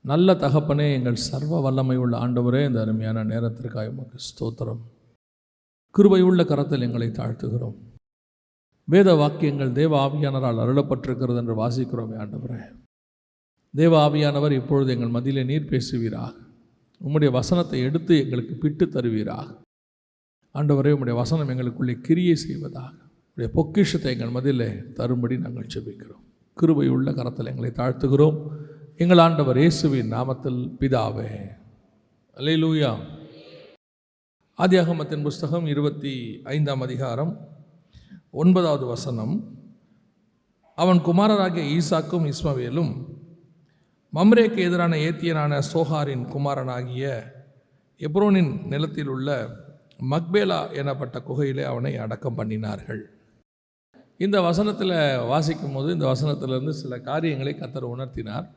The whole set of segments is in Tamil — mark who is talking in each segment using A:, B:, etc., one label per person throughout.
A: நல்ல தகப்பனே, எங்கள் சர்வ வல்லமை உள்ள ஆண்டவரே, இந்த அருமையான நேரத்திற்காக உமக்கு ஸ்தோத்திரம். கிருபை உள்ள கரத்தில் எங்களை தாழ்த்துகிறோம். வேத வாக்கியங்கள் தேவ ஆவியானவரால் அருளப்பட்டிருக்கிறது என்று வாசிக்கிறோம். ஆண்டவரே, தேவ ஆவியானவர் இப்பொழுது எங்கள் மத்தியிலே நீர் பேசுவீராக. உம்முடைய வசனத்தை எடுத்து எங்களுக்கு பிட்டு தருவீராக. ஆண்டவரே, உம்முடைய வசனம் எங்களுக்குள்ளே கிரியை செய்வதாக. உடைய பொக்கிஷத்தை எங்கள் மத்தியிலே தரும்படி நாங்கள் ஜெபிக்கிறோம். கிருபை உள்ள கரத்தில் எங்களை தாழ்த்துகிறோம். எங்கள் ஆண்டவர் இயேசுவின் நாமத்தில் பிதாவே, அல்லேலூயா. ஆதியாகமத்தின் புஸ்தகம் 25ஆம் அதிகாரம் 9வது வசனம். அவன் குமாரராகிய ஈசாக்கும் இஸ்மவேலும் மம்ரேக்கு எதிரான ஏத்தியனான சோகாரின் குமாரனாகிய எப்ரோனின் நிலத்தில் உள்ள மக்பேலா எனப்பட்ட குகையிலே அவனை அடக்கம் பண்ணினார்கள். இந்த வசனத்தில் வாசிக்கும் போது இந்த வசனத்திலிருந்து சில காரியங்களை கர்த்தர் உணர்த்தினார்.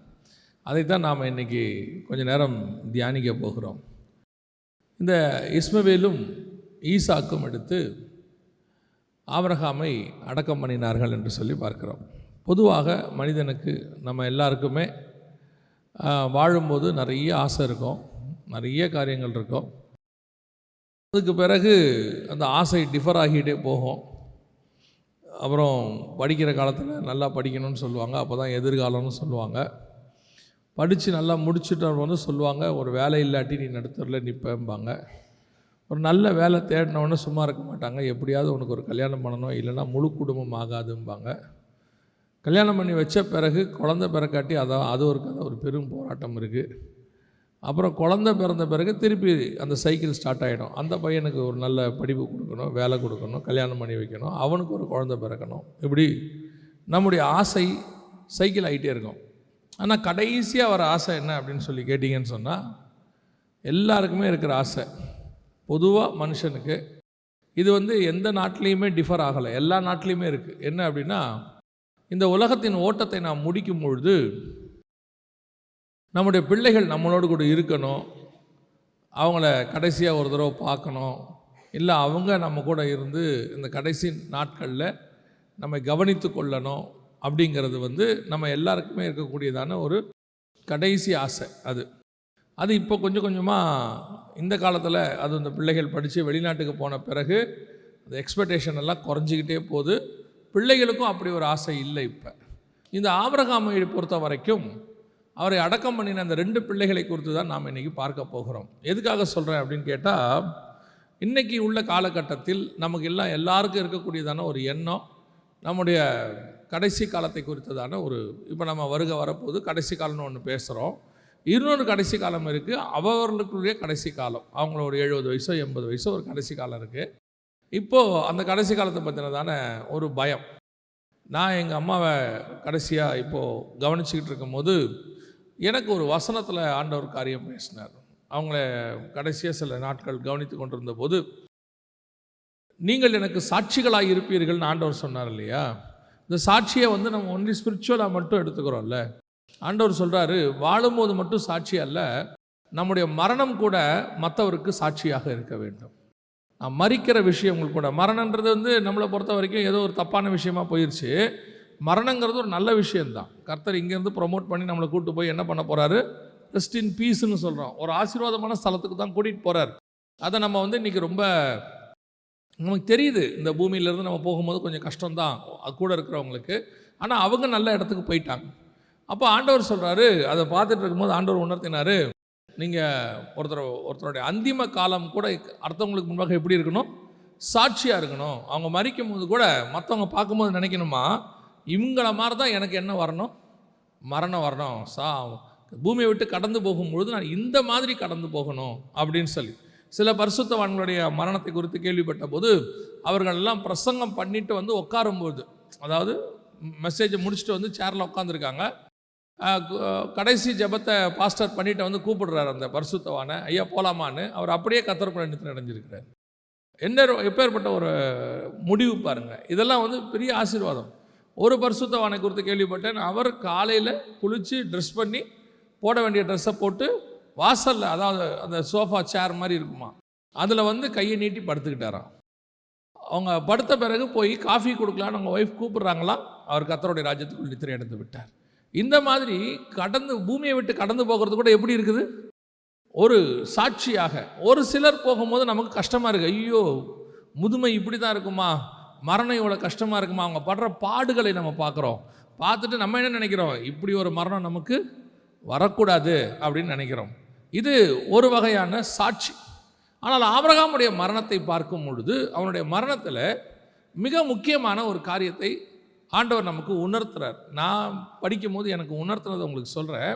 A: அதைத்தான் நாம் இன்றைக்கி கொஞ்சம் நேரம் தியானிக்க போகிறோம். இந்த இஸ்மவேலும் ஈசாக்கும் எடுத்து ஆபிரகாமை அடக்கம் பண்ணினார்கள் என்று சொல்லி பார்க்கிறோம். பொதுவாக மனிதனுக்கு, நம்ம எல்லாருக்குமே வாழும்போது நிறைய ஆசை இருக்கும், நிறைய காரியங்கள் இருக்கும். அதுக்கு பிறகு அந்த ஆசை டிஃபர் ஆகிட்டே போகும். அப்புறம் படிக்கிற காலத்தில் நல்லா படிக்கணும்னு சொல்லுவாங்க, அப்போ தான் எதிர்காலம்னு சொல்லுவாங்க. படித்து நல்லா முடிச்சுட்டு சொல்லுவாங்க, ஒரு வேலை இல்லாட்டி நீ நடுத்தரில் நிற்பேம்பாங்க. ஒரு நல்ல வேலை தேடினவொன்னே சும்மா இருக்க மாட்டாங்க, எப்படியாவது உனக்கு ஒரு கல்யாணம் பண்ணணும், இல்லைன்னா முழு குடும்பம் ஆகாதும்பாங்க. கல்யாணம் பண்ணி வச்ச பிறகு குழந்தை பிறக்காட்டி அது ஒரு பெரும் போராட்டம் இருக்குது. அப்புறம் குழந்தை பிறந்த பிறகு திருப்பி அந்த சைக்கிள் ஸ்டார்ட் ஆகிடும். அந்த பையனுக்கு ஒரு நல்ல படிப்பு கொடுக்கணும், வேலை கொடுக்கணும், கல்யாணம் பண்ணி வைக்கணும், அவனுக்கு ஒரு குழந்தை பிறக்கணும். இப்படி நம்முடைய ஆசை சைக்கிள் ஆகிட்டே இருக்கும். ஆனால் கடைசியாக வர ஆசை என்ன அப்படின்னு சொல்லி கேட்டிங்கன்னு சொன்னால், எல்லாருக்குமே இருக்கிற ஆசை, பொதுவாக மனுஷனுக்கு இது எந்த நாட்டிலையுமே டிஃபர் ஆகலை, எல்லா நாட்டிலையுமே இருக்குது. என்ன அப்படின்னா, இந்த உலகத்தின் ஓட்டத்தை நாம் முடிக்கும் பொழுது நம்முடைய பிள்ளைகள் நம்மளோடு கூட இருக்கணும், அவங்கள கடைசியாக ஒரு தடவை பார்க்கணும், இல்லை அவங்க நம்ம கூட இருந்து இந்த கடைசி நாட்களில் நம்ம கவனித்து கொள்ளணும். அப்படிங்கிறது நம்ம எல்லாருக்குமே இருக்கக்கூடியதான ஒரு கடைசி ஆசை. அது இப்போ கொஞ்சம் கொஞ்சமாக இந்த காலத்தில் இந்த பிள்ளைகள் படித்து வெளிநாட்டுக்கு போன பிறகு அந்த எக்ஸ்பெக்டேஷன் எல்லாம் குறைஞ்சிக்கிட்டே போகுது. பிள்ளைகளுக்கும் அப்படி ஒரு ஆசை இல்லை. இப்போ இந்த ஆபிரகாமை பொறுத்த வரைக்கும் அவரை அடக்கம் பண்ணின அந்த 2 பிள்ளைகளை குறித்து தான் நாம் இன்றைக்கி பார்க்க போகிறோம். எதுக்காக சொல்கிறேன் அப்படின்னு கேட்டால், இன்றைக்கி உள்ள காலகட்டத்தில் நமக்கு எல்லாருக்கும் இருக்கக்கூடியதான ஒரு எண்ணம், நம்முடைய கடைசி காலத்தை குறித்ததான இப்போ நம்ம வரப்போது கடைசி காலம்னு ஒன்று பேசுகிறோம். இன்னொரு கடைசி காலம் இருக்குது, அவர்களுக்குரிய கடைசி காலம். அவங்கள ஒரு 70 வயசோ 80 வயசோ ஒரு கடைசி காலம் இருக்குது. இப்போது அந்த கடைசி காலத்தை பற்றினதான ஒரு பயம். நான் எங்கள் அம்மாவை கடைசியாக இப்போது கவனிச்சிக்கிட்டு இருக்கும்போது எனக்கு ஒரு வசனத்தில் ஆண்டவர் காரியம் பேசினார். அவங்கள கடைசியாக சில நாட்கள் கவனித்து கொண்டிருந்த போது, நீங்கள் எனக்கு சாட்சிகளாக இருப்பீர்கள்னு ஆண்டவர் சொன்னார் இல்லையா? இந்த சாட்சியை நம்ம ஒன்லி ஸ்பிரிச்சுவலாக மட்டும் எடுத்துக்கிறோம்ல. ஆண்டவர் சொல்கிறாரு, வாழும்போது மட்டும் சாட்சி அல்ல, நம்முடைய மரணம் கூட மற்றவருக்கு சாட்சியாக இருக்க வேண்டும். நான் மறிக்கிற விஷயங்கள் கூட, மரணன்றது நம்மளை பொறுத்த வரைக்கும் ஏதோ ஒரு தப்பான விஷயமா போயிடுச்சு. மரணங்கிறது ஒரு நல்ல விஷயந்தான். கர்த்தர் இங்கேருந்து ப்ரொமோட் பண்ணி நம்மளை கூப்பிட்டு போய் என்ன பண்ண போகிறாரு? ரெஸ்ட் இன் பீஸ்ன்னு சொல்கிறோம், ஒரு ஆசீர்வாதமான ஸ்தலத்துக்கு தான் கூட்டிகிட்டு போகிறார். அதை நம்ம இன்றைக்கி ரொம்ப நமக்கு தெரியுது. இந்த பூமியிலேருந்து நம்ம போகும்போது கொஞ்சம் கஷ்டம்தான் கூட இருக்கிறவங்களுக்கு, ஆனால் அவங்க நல்ல இடத்துக்கு போயிட்டாங்க. அப்போ ஆண்டவர் சொல்கிறாரு, அதை பார்த்துட்டு இருக்கும்போது ஆண்டவர் உணர்த்தினார், நீங்கள் ஒருத்தருடைய அந்திம காலம் கூட அடுத்தவங்களுக்கு முன்பாக எப்படி இருக்கணும்? சாட்சியாக இருக்கணும். அவங்க மறிக்கும் போது கூட மற்றவங்க பார்க்கும்போது நினைக்கணுமா, இவங்கள மாதிரி தான் எனக்கு என்ன வரணும்? மரணம் வரணும். பூமியை விட்டு கடந்து போகும்பொழுது நான் இந்த மாதிரி கடந்து போகணும் அப்படின்னு சொல்லி. சில பரிசுத்தவான்களுடைய மரணத்தை குறித்து கேள்விப்பட்ட போது அவர்கள் எல்லாம் பிரசங்கம் பண்ணிட்டு உட்காரும்போது, அதாவது மெசேஜை முடிச்சுட்டு சேரில் உட்காந்துருக்காங்க, கடைசி ஜெபத்தை பாஸ்டர் பண்ணிட்டு கூப்பிடுறாரு அந்த பரிசுத்தவானை, ஐயா போகலாமான்னு. அவர் அப்படியே கர்த்தருக்குள் நின்று அடைஞ்சிருக்கிறார். எப்பேற்பட்ட ஒரு முடிவு பாருங்கள். இதெல்லாம் பெரிய ஆசீர்வாதம். ஒரு பரிசுத்தவானை குறித்து கேள்விப்பட்டேன். அவர் காலையில் குளித்து ட்ரெஸ் பண்ணி போட வேண்டிய ட்ரெஸ்ஸை போட்டு வாசலில், அதாவது அந்த சோஃபா சேர் மாதிரி இருக்குமா, அதில் கையை நீட்டி படுத்துக்கிட்டாராம். அவங்க படுத்த பிறகு போய் காஃபி கொடுக்கலான்னு அவங்க ஒய்ஃப் கூப்பிட்றாங்களாம். அவர் கர்த்தருடைய ராஜ்யத்துக்குள் நித்திரை அடைந்து விட்டார். இந்த மாதிரி பூமியை விட்டு கடந்து போகிறது கூட எப்படி இருக்குது, ஒரு சாட்சியாக. ஒரு சிலர் போகும்போது நமக்கு கஷ்டமாக இருக்குது, ஐயோ முதுமை இப்படி தான் இருக்குமா, மரணம் இவ்வளோ கஷ்டமாக இருக்குமா, அவங்க படுற பாடுகளை நம்ம பார்க்குறோம். பார்த்துட்டு நம்ம என்ன நினைக்கிறோம், இப்படி ஒரு மரணம் நமக்கு வரக்கூடாது அப்படின்னு நினைக்கிறோம். இது ஒரு வகையான சாட்சி. ஆனால் ஆபிரகாமுடைய மரணத்தை பார்க்கும் பொழுது அவனுடைய மரணத்தில் மிக முக்கியமான ஒரு காரியத்தை ஆண்டவர் நமக்கு உணர்த்துறார். நான் படிக்கும் போது எனக்கு உணர்த்துனதை உங்களுக்கு சொல்கிறேன்.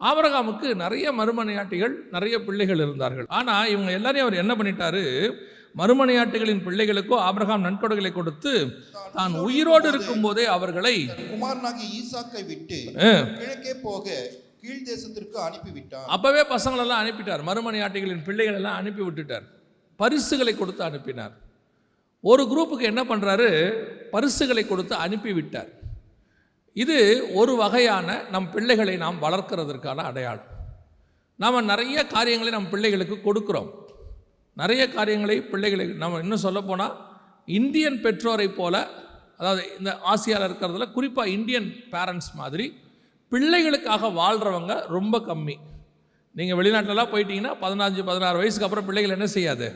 A: ஆபிரகாமுக்கு நிறைய மறுமனையாட்டிகள், நிறைய பிள்ளைகள் இருந்தார்கள். ஆனால் இவங்க எல்லாரையும் அவர் என்ன பண்ணிட்டாரு, மறுமனையாட்டிகளின் பிள்ளைகளுக்கோ ஆபிரகாம் நன்கொடைகளை கொடுத்து தான் உயிரோடு இருக்கும் போதே அவர்களை
B: குமாரனாகிய ஈசாக்கை விட்டு கிழக்கே போக கீழ் தேசத்திற்கு அனுப்பிவிட்டார்.
A: அப்பவே பசங்களெல்லாம் அனுப்பிட்டார், மறுமனையாட்டிகளின் பிள்ளைகள் எல்லாம் அனுப்பி விட்டுட்டார், பரிசுகளை கொடுத்து அனுப்பினார். ஒரு குரூப்புக்கு என்ன பண்ணுறாரு, பரிசுகளை கொடுத்து அனுப்பிவிட்டார். இது ஒரு வகையான நம் பிள்ளைகளை நாம் வளர்க்கிறதற்கான அடையாளம். நாம் நிறைய காரியங்களை நம் பிள்ளைகளுக்கு கொடுக்குறோம், நிறைய காரியங்களை பிள்ளைகளுக்கு. நம்ம இன்னும் சொல்லப்போனால் இந்தியன் பெற்றோரை போல, அதாவது இந்த ஆசியாவில் இருக்கிறதுல குறிப்பாக இந்தியன் பேரண்ட்ஸ் மாதிரி பிள்ளைகளுக்காக வாழ்கிறவங்க ரொம்ப கம்மி. நீங்கள் வெளிநாட்டிலலாம் போயிட்டீங்கன்னா 15-16 வயசுக்கு அப்புறம் பிள்ளைகள் என்ன செய்யாது,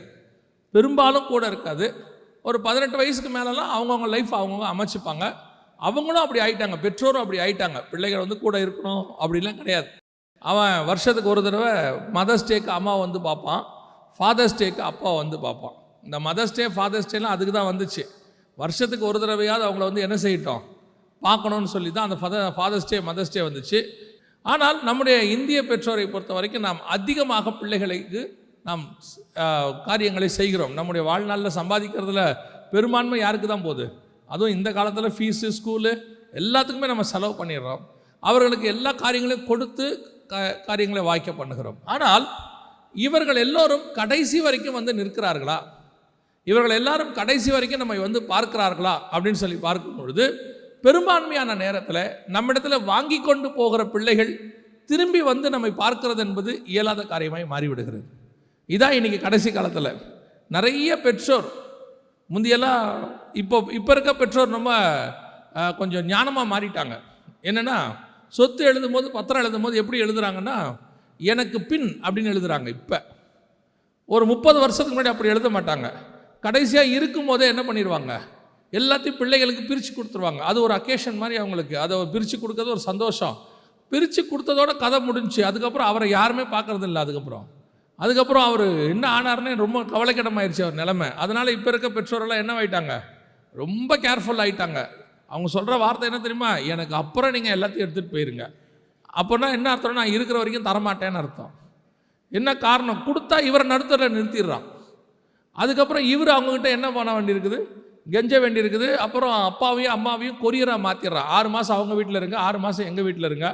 A: பெரும்பாலும் கூட இருக்காது. ஒரு 18 வயசுக்கு மேலெலாம் அவங்கவுங்க லைஃப் அவங்கவுங்க அமைச்சிப்பாங்க. அவங்களும் அப்படி ஆயிட்டாங்க, பெற்றோரும் அப்படி ஆயிட்டாங்க. பிள்ளைகள் வந்து கூட இருக்கணும் அப்படிலாம் கிடையாது. அவன் வருஷத்துக்கு ஒரு தடவை மதர்ஸ் டேக்கு அம்மா வந்து பார்ப்பான், ஃபாதர்ஸ் டேக்கு அப்பா வந்து பார்ப்பான். இந்த மதர்ஸ் டே ஃபாதர்ஸ் டேலாம் அதுக்கு தான் வந்துச்சு. வருஷத்துக்கு ஒரு தடவையாவது அவங்கள வந்து என்ன செய்யட்டும், பார்க்கணும்னு சொல்லி தான் அந்த ஃபாதர்ஸ் டே மதர்ஸ் டே வந்துச்சு. ஆனால் நம்முடைய இந்திய பெற்றோரை பொறுத்த வரைக்கும் நாம் அதிகமாக பிள்ளைகளுக்கு நாம் காரியங்களை செய்கிறோம். நம்முடைய வாழ்நாளில் சம்பாதிக்கிறதுல பெரும்பான்மை யாருக்கு தான் போகுது, அதுவும் இந்த காலத்தில் ஃபீஸு, ஸ்கூலு எல்லாத்துக்குமே நம்ம செலவு பண்ணிடுறோம். அவர்களுக்கு எல்லா காரியங்களையும் கொடுத்து காரியங்களை வாய்க்க பண்ணுகிறோம். ஆனால் இவர்கள் எல்லோரும் கடைசி வரைக்கும் வந்து நிற்கிறார்களா, இவர்கள் எல்லாரும் கடைசி வரைக்கும் நம்ம வந்து பார்க்கிறார்களா அப்படின்னு சொல்லி பார்க்கும் பொழுது பெரும்பான்மையான நேரத்தில் நம்மிடத்தில் வாங்கி கொண்டு போகிற பிள்ளைகள் திரும்பி வந்து நம்மை பார்க்கிறது என்பது இயலாத காரியமாய் மாறிவிடுகிறது. இதான் இன்றைக்கி கடைசி காலத்தில் நிறைய பெற்றோர், முந்தியெல்லாம் இப்போ இருக்க பெற்றோர் நம்ம கொஞ்சம் ஞானமாக மாறிட்டாங்க. என்னென்னா சொத்து எழுதும்போது, பத்திரம் எழுதும்போது எப்படி எழுதுகிறாங்கன்னா எனக்கு பின் அப்படின்னு எழுதுகிறாங்க. இப்போ ஒரு 30 வருஷத்துக்கு முன்னாடி அப்படி எழுத மாட்டாங்க. கடைசியாக இருக்கும் போதே என்ன பண்ணிடுவாங்க, எல்லாத்தையும் பிள்ளைகளுக்கு பிரித்து கொடுத்துருவாங்க. அது ஒரு அக்கேஷன் மாதிரி அவங்களுக்கு, அதை பிரித்து கொடுக்கறது ஒரு சந்தோஷம். பிரித்து கொடுத்ததோட கதை முடிஞ்சு. அதுக்கப்புறம் அவரை யாருமே பார்க்குறது இல்லை. அதுக்கப்புறம் அவர் என்ன ஆனார்னே ரொம்ப கவலைக்கிடமாயிருச்சு அவர் நிலைமை. அதனால் இப்போ இருக்க பெற்றோரெல்லாம் என்ன ஆகிட்டாங்க, ரொம்ப கேர்ஃபுல் ஆகிட்டாங்க. அவங்க சொல்கிற வார்த்தை என்ன தெரியுமா, எனக்கு அப்புறம் நீங்கள் எல்லாத்தையும் எடுத்துகிட்டு போயிருங்க. அப்போனா என்ன அர்த்தம், நான் இருக்கிற வரைக்கும் தரமாட்டேன்னு அர்த்தம். என்ன காரணம், கொடுத்தா இவரை நடுத்தரில் நிறுத்திடுறான். அதுக்கப்புறம் இவர் அவங்கக்கிட்ட என்ன பண்ண வேண்டியிருக்குது, கெஞ்ச வேண்டியிருக்குது. அப்புறம் அப்பாவையும் அம்மாவையும் கொரியராக மாற்றிடுறான். 6 மாதம் அவங்க வீட்டில் இருங்க, 6 மாதம் எங்கள் வீட்டில் இருங்க.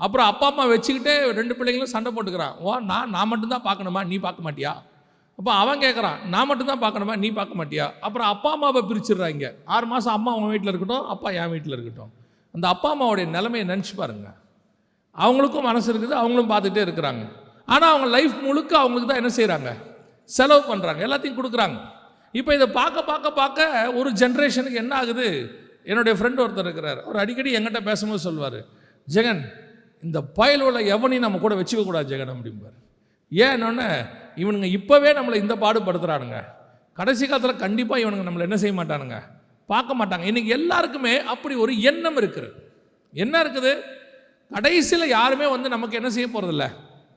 A: அப்புறம் அப்பா அம்மா வச்சுக்கிட்டே 2 பிள்ளைங்களும் சண்டை போட்டுக்கிறான். நான் மட்டும்தான் பார்க்கணுமா, நீ பார்க்க மாட்டியா? அப்போ அவன் கேட்குறான், நான் மட்டும்தான் பார்க்கணுமா, நீ பார்க்க மாட்டியா? அப்புறம் அப்பா அம்மாவை பிரிச்சிடுறாங்க. 6 மாதம் அம்மா அவங்க வீட்டில் இருக்கட்டும், அப்பா என் வீட்டில் இருக்கட்டும். அந்த அப்பா அம்மாவுடைய நிலைமையை நினச்சி பாருங்க. அவங்களுக்கும் மனசு இருக்குது, அவங்களும் பார்த்துட்டே இருக்கிறாங்க. ஆனால் அவங்க லைஃப் முழுக்க அவங்களுக்கு தான் என்ன செய்கிறாங்க, செலவு பண்ணுறாங்க, எல்லாத்தையும் கொடுக்குறாங்க. இப்போ இதை பார்க்க ஒரு ஜென்ரேஷனுக்கு என்ன ஆகுது. என்னுடைய ஃப்ரெண்ட் ஒருத்தர் இருக்கிறார், அவர் அடிக்கடி என்கிட்ட பேசும்போது சொல்வார், ஜெகன் இந்த பயலோட எவனையும் நம்ம கூட வச்சுக்கக்கூடாது ஜெகன் அப்படிம்பார். ஏன்னொன்னே இவனுங்க இப்போவே நம்மளை இந்த பாடுபடுத்துகிறானுங்க, கடைசி காலத்தில் கண்டிப்பாக இவனுங்க நம்மளை என்ன செய்ய மாட்டானுங்க, பார்க்க மாட்டாங்க. இன்றைக்கி எல்லாருக்குமே அப்படி ஒரு எண்ணம் இருக்குது. என்ன இருக்குது, கடைசியில் யாருமே வந்து நமக்கு என்ன செய்ய போகிறதில்ல,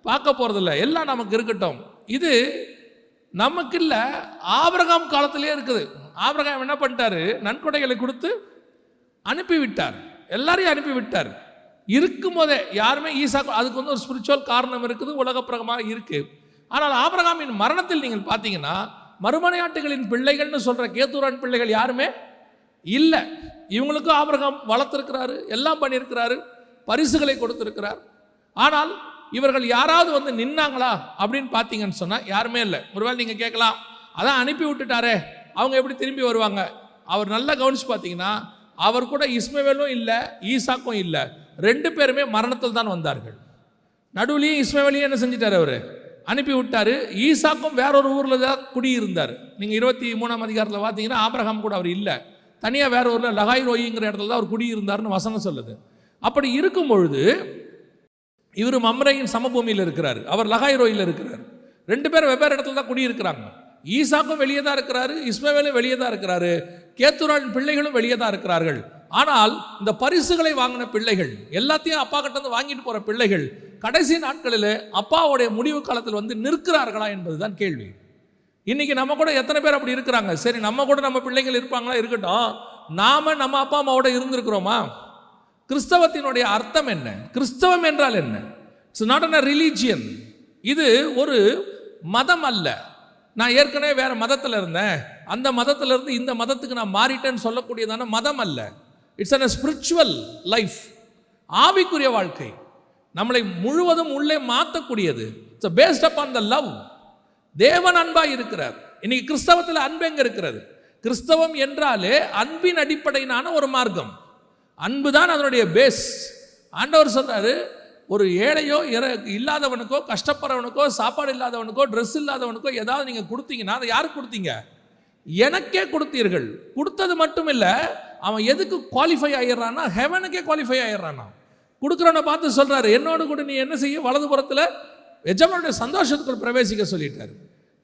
A: பார்க்க போகிறதில்ல, எல்லாம் நமக்கு இருக்கட்டும். இது நமக்கு இல்லை, ஆபிரகாம் காலத்திலே இருக்குது. ஆபிரகாம் என்ன பண்ணிட்டாரு, நன்கொடைகளை கொடுத்து அனுப்பிவிட்டார், எல்லாரையும் அனுப்பிவிட்டார். இருக்கும் போதே யாருமே ஈசாக்கு, அதுக்கு வந்து ஒரு ஸ்பிரிச்சுவல் காரணம் இருக்குது, உலக பிரகமாக இருக்குது. ஆனால் ஆபிரகாமின் மரணத்தில் நீங்கள் பார்த்தீங்கன்னா மறுமனையாட்டுகளின் பிள்ளைகள்னு சொல்கிற கேத்தூரான் பிள்ளைகள் யாருமே இல்லை. இவங்களுக்கும் ஆபிரகாம் வளர்த்துருக்கிறாரு, எல்லாம் பண்ணியிருக்கிறாரு, பரிசுகளை கொடுத்துருக்கிறார். ஆனால் இவர்கள் யாராவது வந்து நின்னாங்களா அப்படின்னு பார்த்தீங்கன்னு சொன்னால் யாருமே இல்லை. ஒருவேளை நீங்கள் கேட்கலாம், அதான் அனுப்பி விட்டுட்டாரே அவங்க எப்படி திரும்பி வருவாங்க. அவர் நல்லா கவனிச்சு பார்த்தீங்கன்னா அவர் கூட இஸ்மவேலும் இல்லை, ஈசாக்கும் இல்லை, 2 பேருமே மரணத்தில் தான் வந்தார்கள். நடுவுலையும் இஸ்மவேலையும் என்ன செஞ்சிட்டார், அவர் அனுப்பி விட்டார். ஈசாக்கும் வேறொரு ஊரில் தான் குடியிருந்தார். நீங்கள் 23ஆம் அதிகாரத்தில் பார்த்தீங்கன்னா ஆபிரகாம் கூட அவர் இல்லை, தனியாக வேற ஊரில் லகாய் ரோயிங்கிற இடத்துல தான் அவர் குடியிருந்தார்னு வசனம் சொல்லுது. அப்படி இருக்கும் பொழுது இவர் மம்ரேயின் சமபூமியில் இருக்கிறார், அவர் லகாய்ரோயில் இருக்கிறார். 2 பேரும் வெவ்வேறு இடத்துல தான் குடியிருக்கிறாங்க. ஈசாக்கும் வெளியே தான் இருக்கிறாரு, இஸ்மவேலும் வெளியே தான் இருக்கிறாரு, கேத்துராவின் பிள்ளைகளும் வெளியே தான் இருக்கிறார்கள். ஆனால் இந்த பரிசுகளை வாங்கின பிள்ளைகள், எல்லாத்தையும் அப்பா கிட்ட இருந்து வாங்கிட்டு போற பிள்ளைகள் கடைசி நாட்களில் அப்பாவுடைய முடிவு காலத்தில் வந்து நிற்கிறார்களா என்பதுதான் கேள்வி. இன்னைக்கு நம்ம கூட எத்தனை பேர் அப்படி இருக்கிறாங்க? சரி, நம்ம கூட நம்ம பிள்ளைகள் இருப்பாங்களா, இருக்கட்டும், நாம நம்ம அப்பா அம்மாவோட இருந்திருக்கிறோமா? கிறிஸ்தவத்தினுடைய அர்த்தம் என்ன? கிறிஸ்தவம் என்றால் என்ன? It's not a religion. இது ஒரு மதம் அல்ல. நான் ஏற்கனவே வேற மதத்தில் இருந்தேன், அந்த மதத்தில் இருந்து இந்த மதத்துக்கு நான் மாறிட்டேன்னு சொல்லக்கூடியதான மதம் அல்ல. It's a spiritual life. ஆவிக்குரிய வாழ்க்கை நம்மளை முழுவதும் உள்ளே மாற்றக்கூடியது. It's based upon the love. தேவன் அன்பாய் இருக்கிறார். இன்னைக்கு கிறிஸ்தவத்தில் அன்பு எங்க இருக்கிறது? கிறிஸ்தவம் என்றாலே அன்பின் அடிப்படையிலான ஒரு மார்க்கம். அன்பு தான் அதனுடைய பேஸ். ஆண்டவர் சொல்றாரு, ஒரு ஏழையோ இல்லாதவனுக்கோ, கஷ்டப்படுறவனுக்கோ, சாப்பாடு இல்லாதவனுக்கோ, ட்ரெஸ் இல்லாதவனுக்கோ ஏதாவது நீங்கள் கொடுத்தீங்கன்னா அதை யாருக்கு கொடுத்தீங்க? எனக்கே கொடுத்தீர்கள். கொடுத்தது மட்டும் இல்லை, அவன் எதுக்கு குவாலிஃபை ஆயிடுறான்னா, ஹெவனுக்கே குவாலிஃபை ஆயிடுறானா. கொடுக்குறவனை பார்த்து சொல்றாரு, என்னோடு கூட நீ என்ன செய்ய, வலதுபுறத்தில் எஜமானுடைய சந்தோஷத்துக்குள் பிரவேசிக்க சொல்லிட்டாரு.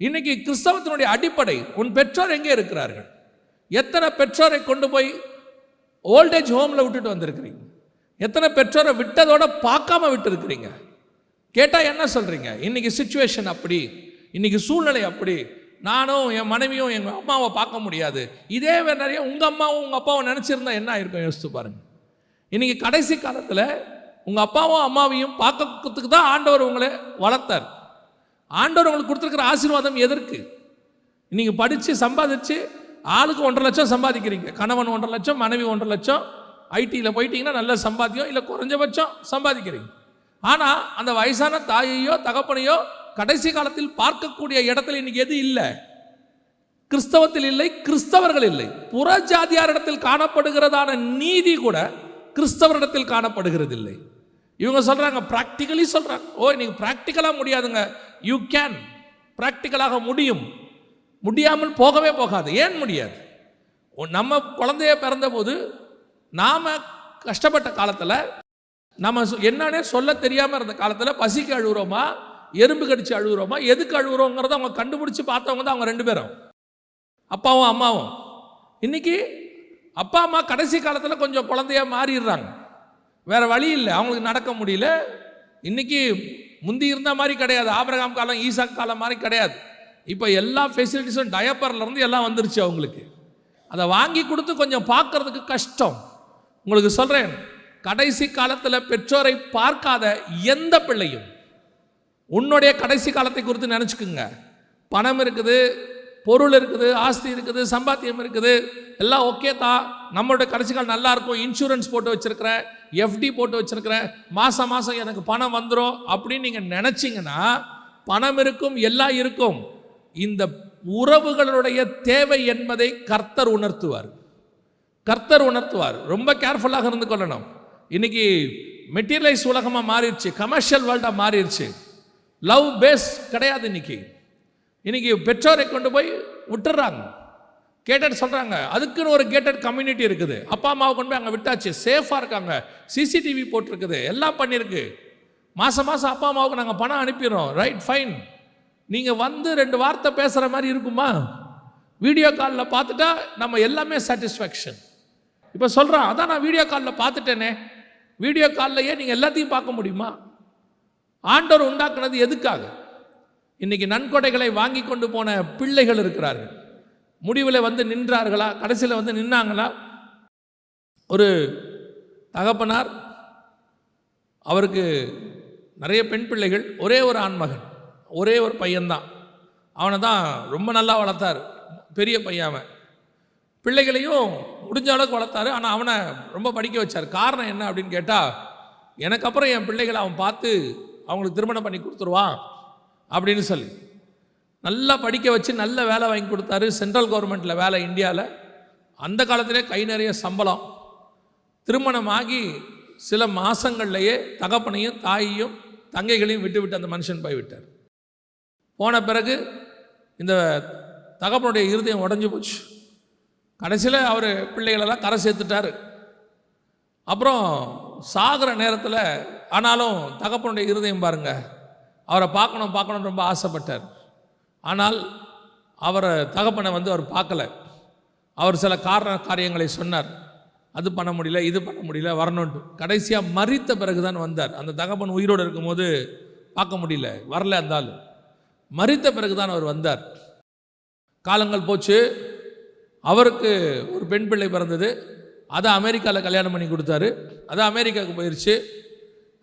A: இன்னைக்கு கிறிஸ்தவத்தினுடைய அடிப்படை, உன் பெற்றோர் எங்கே இருக்கிறார்கள்? எத்தனை பெற்றோரை கொண்டு போய் ஓல்டேஜ் ஹோமில் விட்டுட்டு வந்திருக்கிறீங்க? எத்தனை பெற்றோரை விட்டதோட பார்க்காம விட்டு இருக்கிறீங்க? கேட்டால் என்ன சொல்றீங்க? இன்னைக்கு சிச்சுவேஷன் அப்படி, இன்னைக்கு சூழ்நிலை அப்படி, நானும் என் மனைவியும் எங்கள் அம்மாவை பார்க்க முடியாது. இதே நிறைய உங்கள் அம்மாவும் உங்கள் அப்பாவும் நினச்சிருந்தா என்ன ஆயிருக்கும் யோசித்து பாருங்க. இன்னைக்கு கடைசி காலத்தில் உங்கள் அப்பாவும் அம்மாவையும் பார்க்கறதுக்கு தான் ஆண்டவர் உங்களை வளர்த்தார். ஆண்டவர் உங்களுக்கு கொடுத்துருக்கிற ஆசீர்வாதம் எதற்கு? இன்னைக்கு படித்து சம்பாதிச்சு ஆளுக்கு 1.5 லட்சம் சம்பாதிக்கிறீங்க. கணவன் 1.5 லட்சம், மனைவி 1.5 லட்சம். ஐடியில் போயிட்டீங்கன்னா நல்ல சம்பாத்தியம், இல்லை குறைஞ்சபட்சம் சம்பாதிக்கிறீங்க. ஆனால் அந்த வயசான தாயையோ தகப்பனையோ கடைசி காலத்தில் பார்க்கக்கூடிய இடத்துல இன்னைக்கு எது இல்லை? கிறிஸ்தவத்தில் இல்லை, கிறிஸ்தவர்கள் இல்லை. புற ஜாதியாரிடத்தில் காணப்படுகிறதான நீதி கூட கிறிஸ்தவரிடத்தில் காணப்படுகிறது இல்லை. இவங்க சொல்றாங்க, பிராக்டிகலி சொல்றாங்க. ஓ, நீங்க பிராக்டிக்கலா முடியாதுங்க. யூ கேன், பிராக்டிக்கலாக முடியும். முடியாமல் போகவே போகாது. ஏன் முடியாது? நம்ம குழந்தைய பிறந்த போது நாம கஷ்டப்பட்ட காலத்தில், நம்ம என்னன்னே சொல்ல தெரியாமல் இருந்த காலத்தில் பசிக்கு அழுகுறோமா, எறும்பு கடிச்சு அழுகுறோமா, எதுக்கு அழுகுறோங்கிறத அவங்க கண்டுபிடிச்சு பார்த்தவங்க தான் அவங்க 2 பேரும், அப்பாவும் அம்மாவும். இன்னைக்கு அப்பா அம்மா கடைசி காலத்தில் கொஞ்சம் குழந்தையா மாறிடுறாங்க. வேற வழி இல்லை, அவங்களுக்கு நடக்க முடியல. இன்னைக்கு முந்தி இருந்த மாதிரி கிடையாது. ஆபிரகாம் காலம், ஈசாக் காலம் மாதிரி கிடையாது. இப்போ எல்லா ஃபெசிலிட்டிஸும் டயப்பர்லேருந்து எல்லாம் வந்துருச்சு அவங்களுக்கு. அதை வாங்கி கொடுத்து கொஞ்சம் பார்க்கறதுக்கு கஷ்டம். உங்களுக்கு சொல்கிறேன், கடைசி காலத்தில் பெற்றோரை பார்க்காத எந்த பிள்ளையும் உன்னுடைய கடைசி காலத்தை குறித்து நினச்சிக்குங்க. பணம் இருக்குது, பொருள் இருக்குது, ஆஸ்தி இருக்குது, சம்பாத்தியம் இருக்குது, எல்லாம் ஓகே தான். நம்மளுடைய கடைசி காலம் நல்லா இருக்கும். இன்சூரன்ஸ் போட்டு வச்சிருக்கிறேன், எஃப்டி போட்டு வச்சிருக்கிறேன், மாதம் மாதம் எனக்கு பணம் வந்துடும் அப்படின்னு நீங்கள் நினச்சிங்கன்னா பணம் இருக்கும், எல்லாம் இருக்கும். இந்த உறவுகளுடைய தேவை என்பதை கர்த்தர் உணர்த்துவார். கர்த்தர் உணர்த்துவார். ரொம்ப கேர்ஃபுல்லாக இருந்து கொள்ளணும். இன்னைக்கு மெட்டீரியலைஸ் உலகமாக மாறிடுச்சு, கமர்ஷியல் வேர்ல்டாக மாறிடுச்சு. லவ் பேஸ் கிடையாது. இன்னைக்கு பெற்றோரை கொண்டு போய் விட்டுறாங்க, கேட்டட் சொல்கிறாங்க. அதுக்குன்னு ஒரு கேட்டட் கம்யூனிட்டி இருக்குது. அப்பா அம்மாவை கொண்டு போய் அங்கே விட்டாச்சு, சேஃபாக இருக்காங்க, சிசிடிவி போட்டிருக்குது, எல்லாம் பண்ணியிருக்கு. மாதம் மாதம் அப்பா அம்மாவுக்கு நாங்கள் பணம் அனுப்பிடுறோம். Right, fine. நீங்கள் வந்து 2 வார்த்தை பேசுகிற மாதிரி இருக்குமா? வீடியோ காலில் பார்த்துட்டா நம்ம எல்லாமே சாட்டிஸ்ஃபேக்ஷன். இப்போ சொல்கிறான், அதான் நான் வீடியோ காலில் பார்த்துட்டேனே. வீடியோ காலிலையே நீங்கள் எல்லாத்தையும் பார்க்க முடியுமா? ஆண்டவர் உண்டாக்குனது எதுக்காக? இன்னைக்கு நன்கொடைகளை வாங்கி கொண்டு போன பிள்ளைகள் இருக்கிறார்கள். முடிவில் வந்து நின்றார்களா? கடைசியில் வந்து நின்னாங்களா? ஒரு தகப்பனார், அவருக்கு நிறைய பெண் பிள்ளைகள், ஒரே ஒரு ஆண்மகன், ஒரே ஒரு பையன்தான். அவனை தான் ரொம்ப நல்லா வளர்த்தார். பெரிய பையன் அவன். பிள்ளைகளையும் முடிஞ்ச அளவுக்கு வளர்த்தாரு. ஆனால் அவனை ரொம்ப படிக்க வச்சார். காரணம் என்ன அப்படின்னு கேட்டால், எனக்கு அப்புறம் என் பிள்ளைகளை அவன் பார்த்து அவங்களுக்கு திருமணம் பண்ணி கொடுத்துருவான் அப்படின்னு சொல்லி நல்லா படிக்க வச்சு நல்ல வேலை வாங்கி கொடுத்தாரு. சென்ட்ரல் கவர்மெண்ட்டில் வேலை இந்தியாவில். அந்த காலத்திலே கை நிறைய சம்பளம். திருமணமாகி சில மாதங்கள்லேயே தகப்பனையும் தாயையும் தங்கைகளையும் விட்டு அந்த மனுஷன் போய்விட்டார். போன பிறகு இந்த தகப்பனுடைய இருதயம் உடஞ்சி போச்சு. கடைசியில் அவர் பிள்ளைகளெல்லாம் கரை சேர்த்துட்டார். அப்புறம் சாகிற நேரத்தில் ஆனாலும் தகப்பனுடைய இருதயம் பாருங்க, அவரை பார்க்கணும்னு ரொம்ப ஆசைப்பட்டார். ஆனால் அவரை தகப்பனை அவர் பார்க்கல. அவர் சில காரியங்களை சொன்னார், அது பண்ண முடியல, இது பண்ண முடியல, வரணுன்ட்டு. கடைசியாக மரித்த பிறகு தான் வந்தார். அந்த தகப்பன் உயிரோடு இருக்கும்போது பார்க்க முடியல, வரல. இருந்தாலும் மரித்த பிறகு தான் அவர் வந்தார். காலங்கள் போச்சு, அவருக்கு ஒரு பெண் பிள்ளை பிறந்தது. அதை அமெரிக்காவில் கல்யாணம் பண்ணி கொடுத்தாரு. அது அமெரிக்காவுக்கு போயிடுச்சு.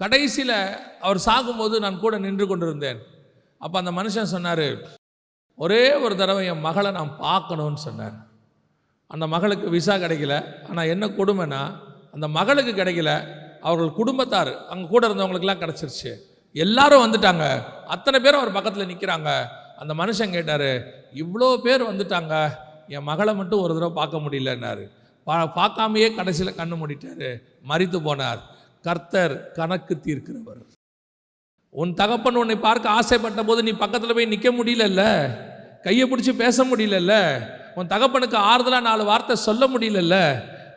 A: கடைசியில் அவர் சாகும்போது நான் கூட நின்று கொண்டிருந்தேன். அப்போ அந்த மனுஷன் சொன்னார், ஒரே ஒரு தடவை என் மகளை நான் பார்க்கணும்னு சொன்னார். அந்த மகளுக்கு விசா கிடைக்கல. ஆனால் என்ன கொடுமைன்னா, அந்த மகளுக்கு கிடைக்கல, அவர்கள் குடும்பத்தார் அங்கே கூட இருந்தவங்களுக்கெல்லாம் கிடச்சிருச்சு. எல்லாரும் வந்துட்டாங்க, அத்தனை பேரும் அவர் பக்கத்தில் நிற்கிறாங்க. அந்த மனுஷன் கேட்டார், இவ்வளோ பேர் வந்துட்டாங்க, என் மகளை மட்டும் ஒரு தடவை பார்க்க முடியலன்னாரு. பார்க்காமையே கடைசியில் கண்ணு மூடிட்டார், மரித்து போனார். கர்த்தர் கணக்கு தீர்க்கிறவர். உன் தகப்பன் உன்னை பார்க்க ஆசைப்பட்ட போது நீ பக்கத்தில் போய் நிற்க முடியலல்ல, கையை பிடிச்சி பேச முடியலல்ல, உன் தகப்பனுக்கு ஆறுதலாக 4 வார்த்தை சொல்ல முடியலல்ல.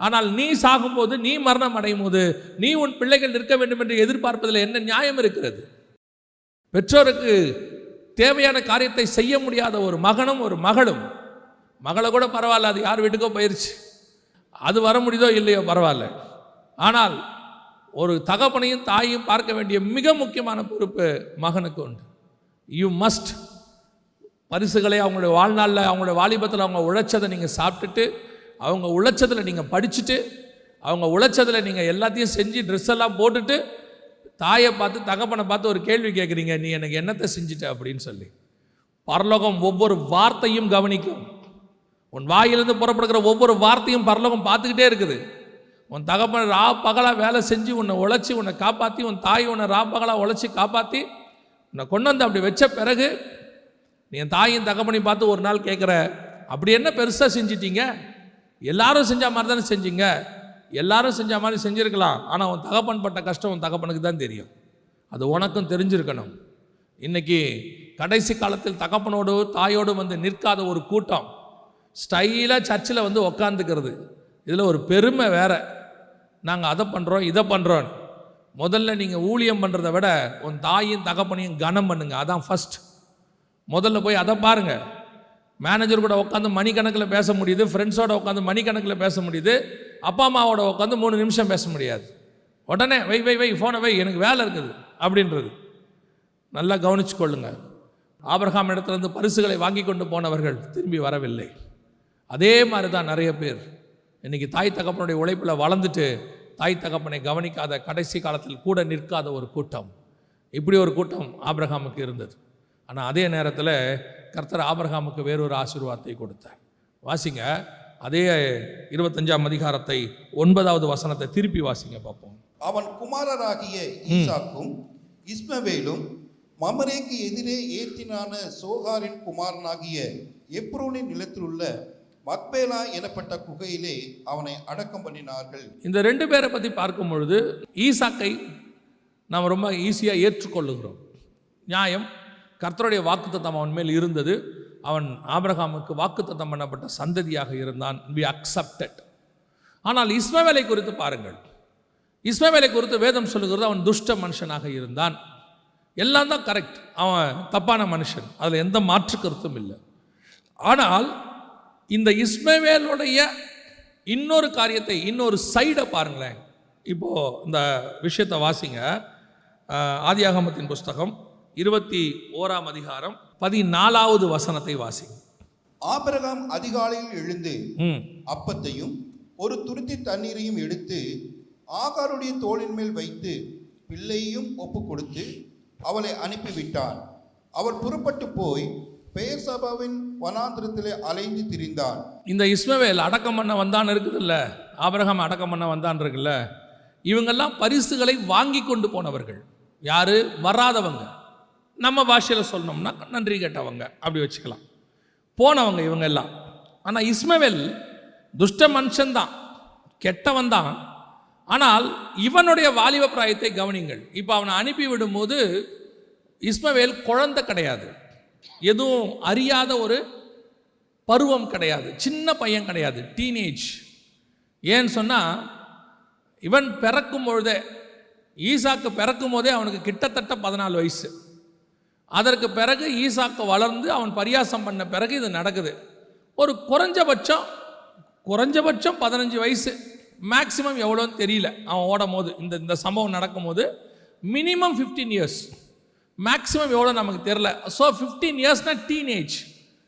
A: ஆனால் நீ சாகும்போது, நீ மரணம் அடையும் போது, நீ உன் பிள்ளைகள் இருக்க வேண்டும் என்று எதிர்பார்ப்பதில் என்ன நியாயம் இருக்கிறது? பெற்றோருக்கு தேவையான காரியத்தை செய்ய முடியாத ஒரு மகனும் ஒரு மகளும், மகளை கூட பரவாயில்ல, அது யார் வீட்டுக்கோ போயிடுச்சு, அது வர முடியுதோ இல்லையோ பரவாயில்ல. ஆனால் ஒரு தகப்பனையும் தாயையும் பார்க்க வேண்டிய மிக முக்கியமான பொறுப்பு மகனுக்கு உண்டு. You must. பரிசுகளை அவங்களுடைய வாழ்நாளில், அவங்களுடைய வாலிபத்தில் அவங்க உழைச்சதை நீங்கள் சாப்பிட்டுட்டு, அவங்க உழைச்சதில் நீங்கள் படிச்சுட்டு, அவங்க உழைச்சதில் நீங்கள் எல்லாத்தையும் செஞ்சு ட்ரெஸ் எல்லாம் போட்டுட்டு, தாயை பார்த்து தகப்பனை பார்த்து ஒரு கேள்வி கேட்குறீங்க, நீ எனக்கு என்னத்தை செஞ்சுட்ட அப்படின்னு சொல்லி. பரலோகம் ஒவ்வொரு வார்த்தையும் கவனிக்கும். உன் வாயிலிருந்து புறப்படுகிற ஒவ்வொரு வார்த்தையும் பரலோகம் பார்த்துக்கிட்டே இருக்குது. உன் தகப்பன் பகலாக வேலை செஞ்சு உன்னை உழைச்சி உன்னை காப்பாற்றி, உன் தாய் உன்னை பகலாக உழைச்சி காப்பாற்றி உன்னை கொண்டு வந்து அப்படி வச்ச பிறகு நீ என் தாயும் தகப்பனையும் பார்த்து ஒரு நாள் கேட்குற, அப்படி என்ன பெருசாக செஞ்சிட்டீங்க? எல்லாரும் செஞ்ச மாதிரி தானே செஞ்சீங்க, எல்லாரும் செஞ்ச மாதிரி செஞ்சுருக்கலாம், ஆனால் உன் தகப்பன் பட்ட கஷ்டம் உன் தகப்பனுக்கு தான் தெரியும். அது உனக்கும் தெரிஞ்சிருக்கணும். இன்றைக்கி கடைசி காலத்தில் தகப்பனோடு தாயோடு வந்து நிற்காத ஒரு கூட்டம் ஸ்டைலாக சர்ச்சில் வந்து உக்காந்துக்கிறது. இதில் ஒரு பெருமை வேறு, நாங்கள் அதை பண்ணுறோம் இதை பண்ணுறோம். முதல்ல நீங்கள் ஊழியம் பண்ணுறதை விட உன் தாயும் தகப்பனையும் கனம் பண்ணுங்க, அதான் ஃபஸ்ட். முதல்ல போய் அதை பாருங்கள். மேனேஜர் கூட உட்காந்து மணிக்கணக்கில் பேச முடியுது, ஃப்ரெண்ட்ஸோட உட்காந்து மணிக்கணக்கில் பேச முடியுது, அப்பா அம்மாவோட உட்காந்து 3 நிமிஷம் பேச முடியாது. உடனே வை ஃபோனை வை, எனக்கு வேலை இருக்குது அப்படின்றது. நல்லா கவனிச்சு கொள்ளுங்க. ஆபிரகாம் இடத்துலேருந்து பரிசுகளை வாங்கி கொண்டு போனவர்கள் திரும்பி வரவில்லை. அதே மாதிரி தான் நிறைய பேர் இன்றைக்கி தாய் தகப்பனுடைய உழைப்பில் வளர்ந்துட்டு தாய் தகப்பனை கவனிக்காத, கடைசி காலத்தில் கூட நிற்காத ஒரு கூட்டம். இப்படி ஒரு கூட்டம் ஆபிரகாமுக்கு இருந்தது. ஆனால் அதே நேரத்தில் கர்த்தர் ஆபிரகாமுக்கு வேறொரு ஆசீர்வாதத்தை கொடுத்தார். வாசிங்க, அதே 25ஆம் அதிகாரத்தை 9வது வசனத்தை திருப்பி வாசிங்க பார்ப்போம்.
B: அவன் குமாரராகிய ஈசாக்கும் இஸ்மவேலும் மமரேக்கு எதிரே ஏத்தினான சோகாரின் குமாரனாகிய எப்ரோனின் நிலத்தில் உள்ள மக்பேலா எனப்பட்ட குகையிலே அவனை அடக்கம் பண்ணினார்கள். இந்த 2 பேரை பற்றி பார்க்கும் பொழுது ஈசாக்கை நாம் ரொம்ப ஈஸியாக ஏற்றுக்கொள்ளுகிறோம். நியாயம், கர்த்தருடைய வாக்குத்தத்தம் அவன் மேல் இருந்தது. அவன் ஆபிரகாமுக்கு வாக்குத்தத்தம் பண்ணப்பட்ட சந்ததியாக இருந்தான். We accepted. ஆனால் இஸ்மவேலை குறித்து பாருங்கள். இஸ்மவேலை குறித்து வேதம் சொல்லுகிறது, அவன் துஷ்ட மனுஷனாக இருந்தான். எல்லாம் தான் கரெக்ட், அவன் தப்பான மனுஷன், அதில் எந்த மாற்று கருத்தும் இல்லை. ஆனால் இந்த இஸ்மவேலுடைய இன்னொரு காரியத்தை, இன்னொரு சைடை பாருங்களேன். இப்போது இந்த விஷயத்தை வாசிங்க. ஆதியாகமத்தின் புஸ்தகம் 21ஆம் அதிகாரம் 14வது வசனத்தை வாசிங்க. ஆபிரகாம் அதிகாலையில் எழுந்து அப்பத்தையும் ஒரு துருத்தி தண்ணீரையும் எடுத்து ஆகாருடைய தோளின் மேல் வைத்து பிள்ளையையும் ஒப்பு கொடுத்து அவளை அனுப்பிவிட்டான். அவள் புறப்பட்டு போய் பெயர்சபாவின் வனாந்திரத்திலே அலைந்து திரிந்தான். இந்த இஸ்மவேல் அடக்கம் பண்ண வந்தான் இருக்குதுல்ல, ஆபிரகாம் அடக்கம் பண்ண வந்தான் இருக்குல்ல, இவங்கெல்லாம் பரிசுகளை வாங்கி கொண்டு போனவர்கள். யாரு? வராதவங்க. நம்ம பாஷையில் சொல்லணும்னா நன்றி கேட்டவங்க, அப்படி வச்சுக்கலாம். போனவங்க இவங்க எல்லாம். ஆனால் இஸ்மவேல் துஷ்ட மனுஷன்தான், கெட்டவன் தான். ஆனால் இவனுடைய வாலிப பிராயத்தை கவனிங்கள். இப்போ அவனை அனுப்பி விடும்போது இஸ்மவேல் குழந்தை கிடையாது, எதுவும் அறியாத ஒரு பருவம் கிடையாது, சின்ன பையன் கிடையாது, டீனேஜ். ஏன்னு சொன்னால்
A: இவன் பிறக்கும் பொழுதே, ஈசாக்கு பிறக்கும் போதே அவனுக்கு கிட்டத்தட்ட 14 வயசு. அதற்கு பிறகு ஈசாக்கு வளர்ந்து அவன் பரியாசம் பண்ண பிறகு இது நடக்குது. ஒரு குறைஞ்சபட்சம் 15 வயசு, மேக்சிமம் எவ்வளோன்னு தெரியல. அவன் ஓடும் போது, இந்த சம்பவம் நடக்கும்போது மினிமம் 15 இயர்ஸ், மேக்சிமம் எவ்வளோ நமக்கு தெரியல. ஸோ 15 இயர்ஸ்னால் டீனேஜ்,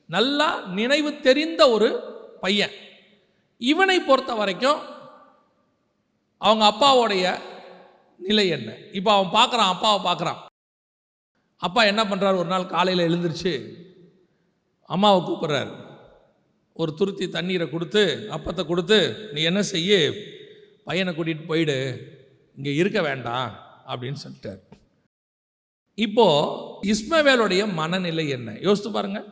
A: நல்லா நினைவு தெரிந்த ஒரு பையன். இவனை பொறுத்த வரைக்கும் அவங்க அப்பாவோடைய நிலை என்ன? இப்போ அவன் பார்க்குறான், அப்பாவை பார்க்குறான். அப்பா என்ன பண்ணுறாரு, ஒரு நாள் காலையில் எழுந்திரிச்சு அம்மாவை கூப்பிட்றாரு. ஒரு துருத்தி தண்ணீரை கொடுத்து, அப்பத்தை கொடுத்து, நீ என்ன செய்ய, பையனை கூட்டிகிட்டு போயிடு, இங்கே இருக்க வேண்டாம் அப்படின்னு சொல்லிட்டார். இப்போது இஸ்மவேலுடைய மனநிலை என்ன யோசித்து பாருங்கள்.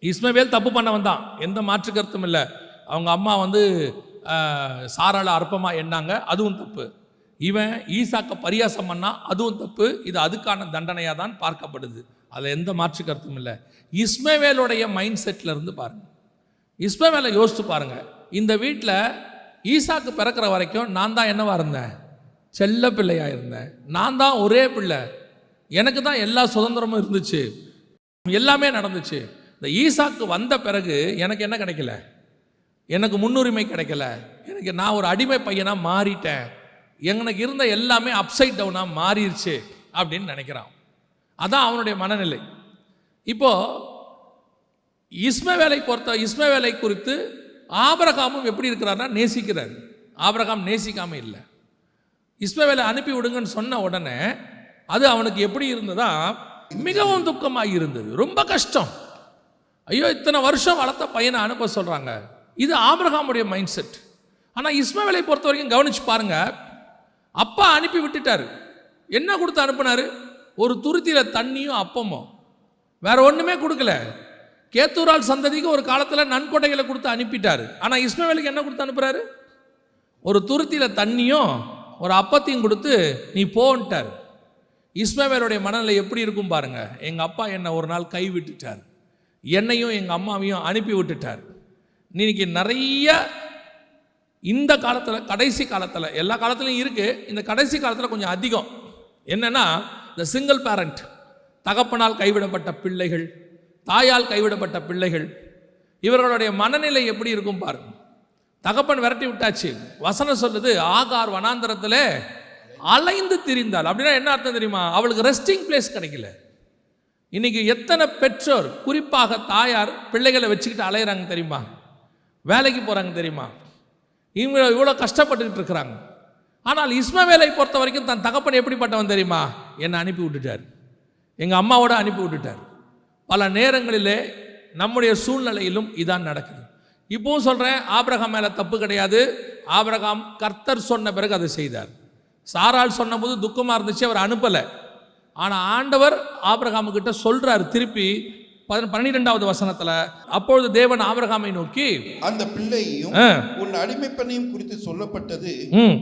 A: இஸ்மவேல் தப்பு பண்ணவன் தான், எந்த மாற்று கருத்தும் இல்லை. அவங்க அம்மா சாராள அற்பமாக எண்ணாங்க, அதுவும் தப்பு. இவன் ஈசாக்க பரியாசம் பண்ணா, அதுவும் தப்பு. இது அதுக்கான தண்டனையாக தான் பார்க்கப்படுது, அதில் எந்த மாற்று கருத்தும் இல்லை. இஸ்மவேலுடைய மைண்ட் செட்டில் இருந்து பாருங்கள், இஸ்மவேலை யோசித்து பாருங்கள். இந்த வீட்டில் ஈசாக்கு பிறக்கிற வரைக்கும் நான் தான் என்னவா இருந்தேன், செல்ல பிள்ளையாக இருந்தேன். நான் தான் ஒரே பிள்ளை, எனக்கு தான் எல்லா சுதந்திரமும் இருந்துச்சு, எல்லாமே நடந்துச்சு. இந்த ஈசாக்கு வந்த பிறகு எனக்கு என்ன கிடைக்கல, எனக்கு முன்னுரிமை கிடைக்கல, நான் ஒரு அடிமை பையனாக மாறிட்டேன், எனக்கு இருந்த எல்லாமே அப்சைட் டவுனாக மாறிடுச்சு அப்படின்னு நினைக்கிறான். அதான் அவனுடைய மனநிலை. இப்போது இஸ்மவேலை குறித்து ஆபிரகாமும் எப்படி இருக்கிறார்னா நேசிக்கிறார். ஆபிரகாம் நேசிக்காமல் இல்லை. இஸ்மவேலை அனுப்பி விடுங்கன்னு சொன்ன உடனே அது அவனுக்கு எப்படி இருந்ததா, மிகவும் துக்கமாக இருந்தது, ரொம்ப கஷ்டம். ஐயோ, இத்தனை வருஷம் வளர்த்த பையனை அனுப்ப சொல்கிறாங்க. இது ஆபிரகாமுடைய மைண்ட் செட். ஆனால் இஸ்மவேலை பொறுத்த வரைக்கும் கவனிச்சு பாருங்க, அப்பா அனுப்பி விட்டுட்டாரு. என்ன கொடுத்து அனுப்புனாரு, ஒரு துருத்தியில் தண்ணியும் அப்பமும், வேற ஒன்றுமே கொடுக்கல. கேத்தூரால் சந்ததிக்கு ஒரு காலத்தில் நன்கொடைகளை கொடுத்து அனுப்பிட்டாரு. ஆனால் இஸ்மவேலுக்கு என்ன கொடுத்து அனுப்புறாரு, ஒரு துருத்தியில் தண்ணியும் ஒரு அப்பத்தையும் கொடுத்து நீ போன்ட்டார். இஸ்மவேலுடைய மனநிலை எப்படி இருக்கும் பாருங்க. எங்கள் அப்பா என்னை ஒரு நாள் கை விட்டுட்டார், என்னையும் எங்கள் அம்மாவையும் அனுப்பி விட்டுட்டார். இன்னைக்கு நிறைய இந்த காலத்தில், கடைசி காலத்தில், எல்லா காலத்துலையும் இருக்குது, இந்த கடைசி காலத்தில் கொஞ்சம் அதிகம். என்னென்னா, இந்த சிங்கிள் பேரண்ட், தகப்பனால் கைவிடப்பட்ட பிள்ளைகள், தாயால் கைவிடப்பட்ட பிள்ளைகள், இவர்களுடைய மனநிலை எப்படி இருக்கும் பாருங்க. தகப்பன் விரட்டி விட்டாச்சு, வசனம் சொல்லுது ஆகார் வனாந்தரத்தில் அலைந்து திரிந்தாள். அப்படின்னா என்ன அர்த்தம் தெரியுமா, அவளுக்கு ரெஸ்டிங் பிளேஸ் கிடைக்கல. இன்னைக்கு எத்தனை பெற்றோர், குறிப்பாக தாயார், பிள்ளைகளை வச்சுக்கிட்டு அலையிறாங்க தெரியுமா, வேலைக்கு போகிறாங்க தெரியுமா, இவங்க இவ்வளோ கஷ்டப்பட்டுக்கிட்டு இருக்கிறாங்க. ஆனால் இஸ்மவேலை பொறுத்த வரைக்கும் தன் தகப்பன் எப்படிப்பட்டவன் தெரியுமா, என்னை அனுப்பி விட்டுட்டார், எங்கள் அம்மாவோட அனுப்பி விட்டுட்டார். பல நேரங்களிலே நம்முடைய சூழ்நிலையிலும் இதான் நடக்குது. இப்போவும் சொல்கிறேன், ஆபிரகாம் மேலே தப்பு கிடையாது. ஆபிரகாம் கர்த்தர் சொன்ன பிறகு அதை செய்தார். சாராள் சொன்னபோது துக்கமாக இருந்துச்சு, அவர் அனுப்பலை. ஆனால் ஆண்டவர் ஆபிரகாமுக்கிட்ட சொல்கிறார் திருப்பி 12வது வசனத்தில், அப்பொழுது தேவன் ஆபிரகாமை நோக்கி,
B: அந்த பிள்ளையையும் உன் அடிமை பெண்ணையும் குறித்து சொல்லப்பட்டது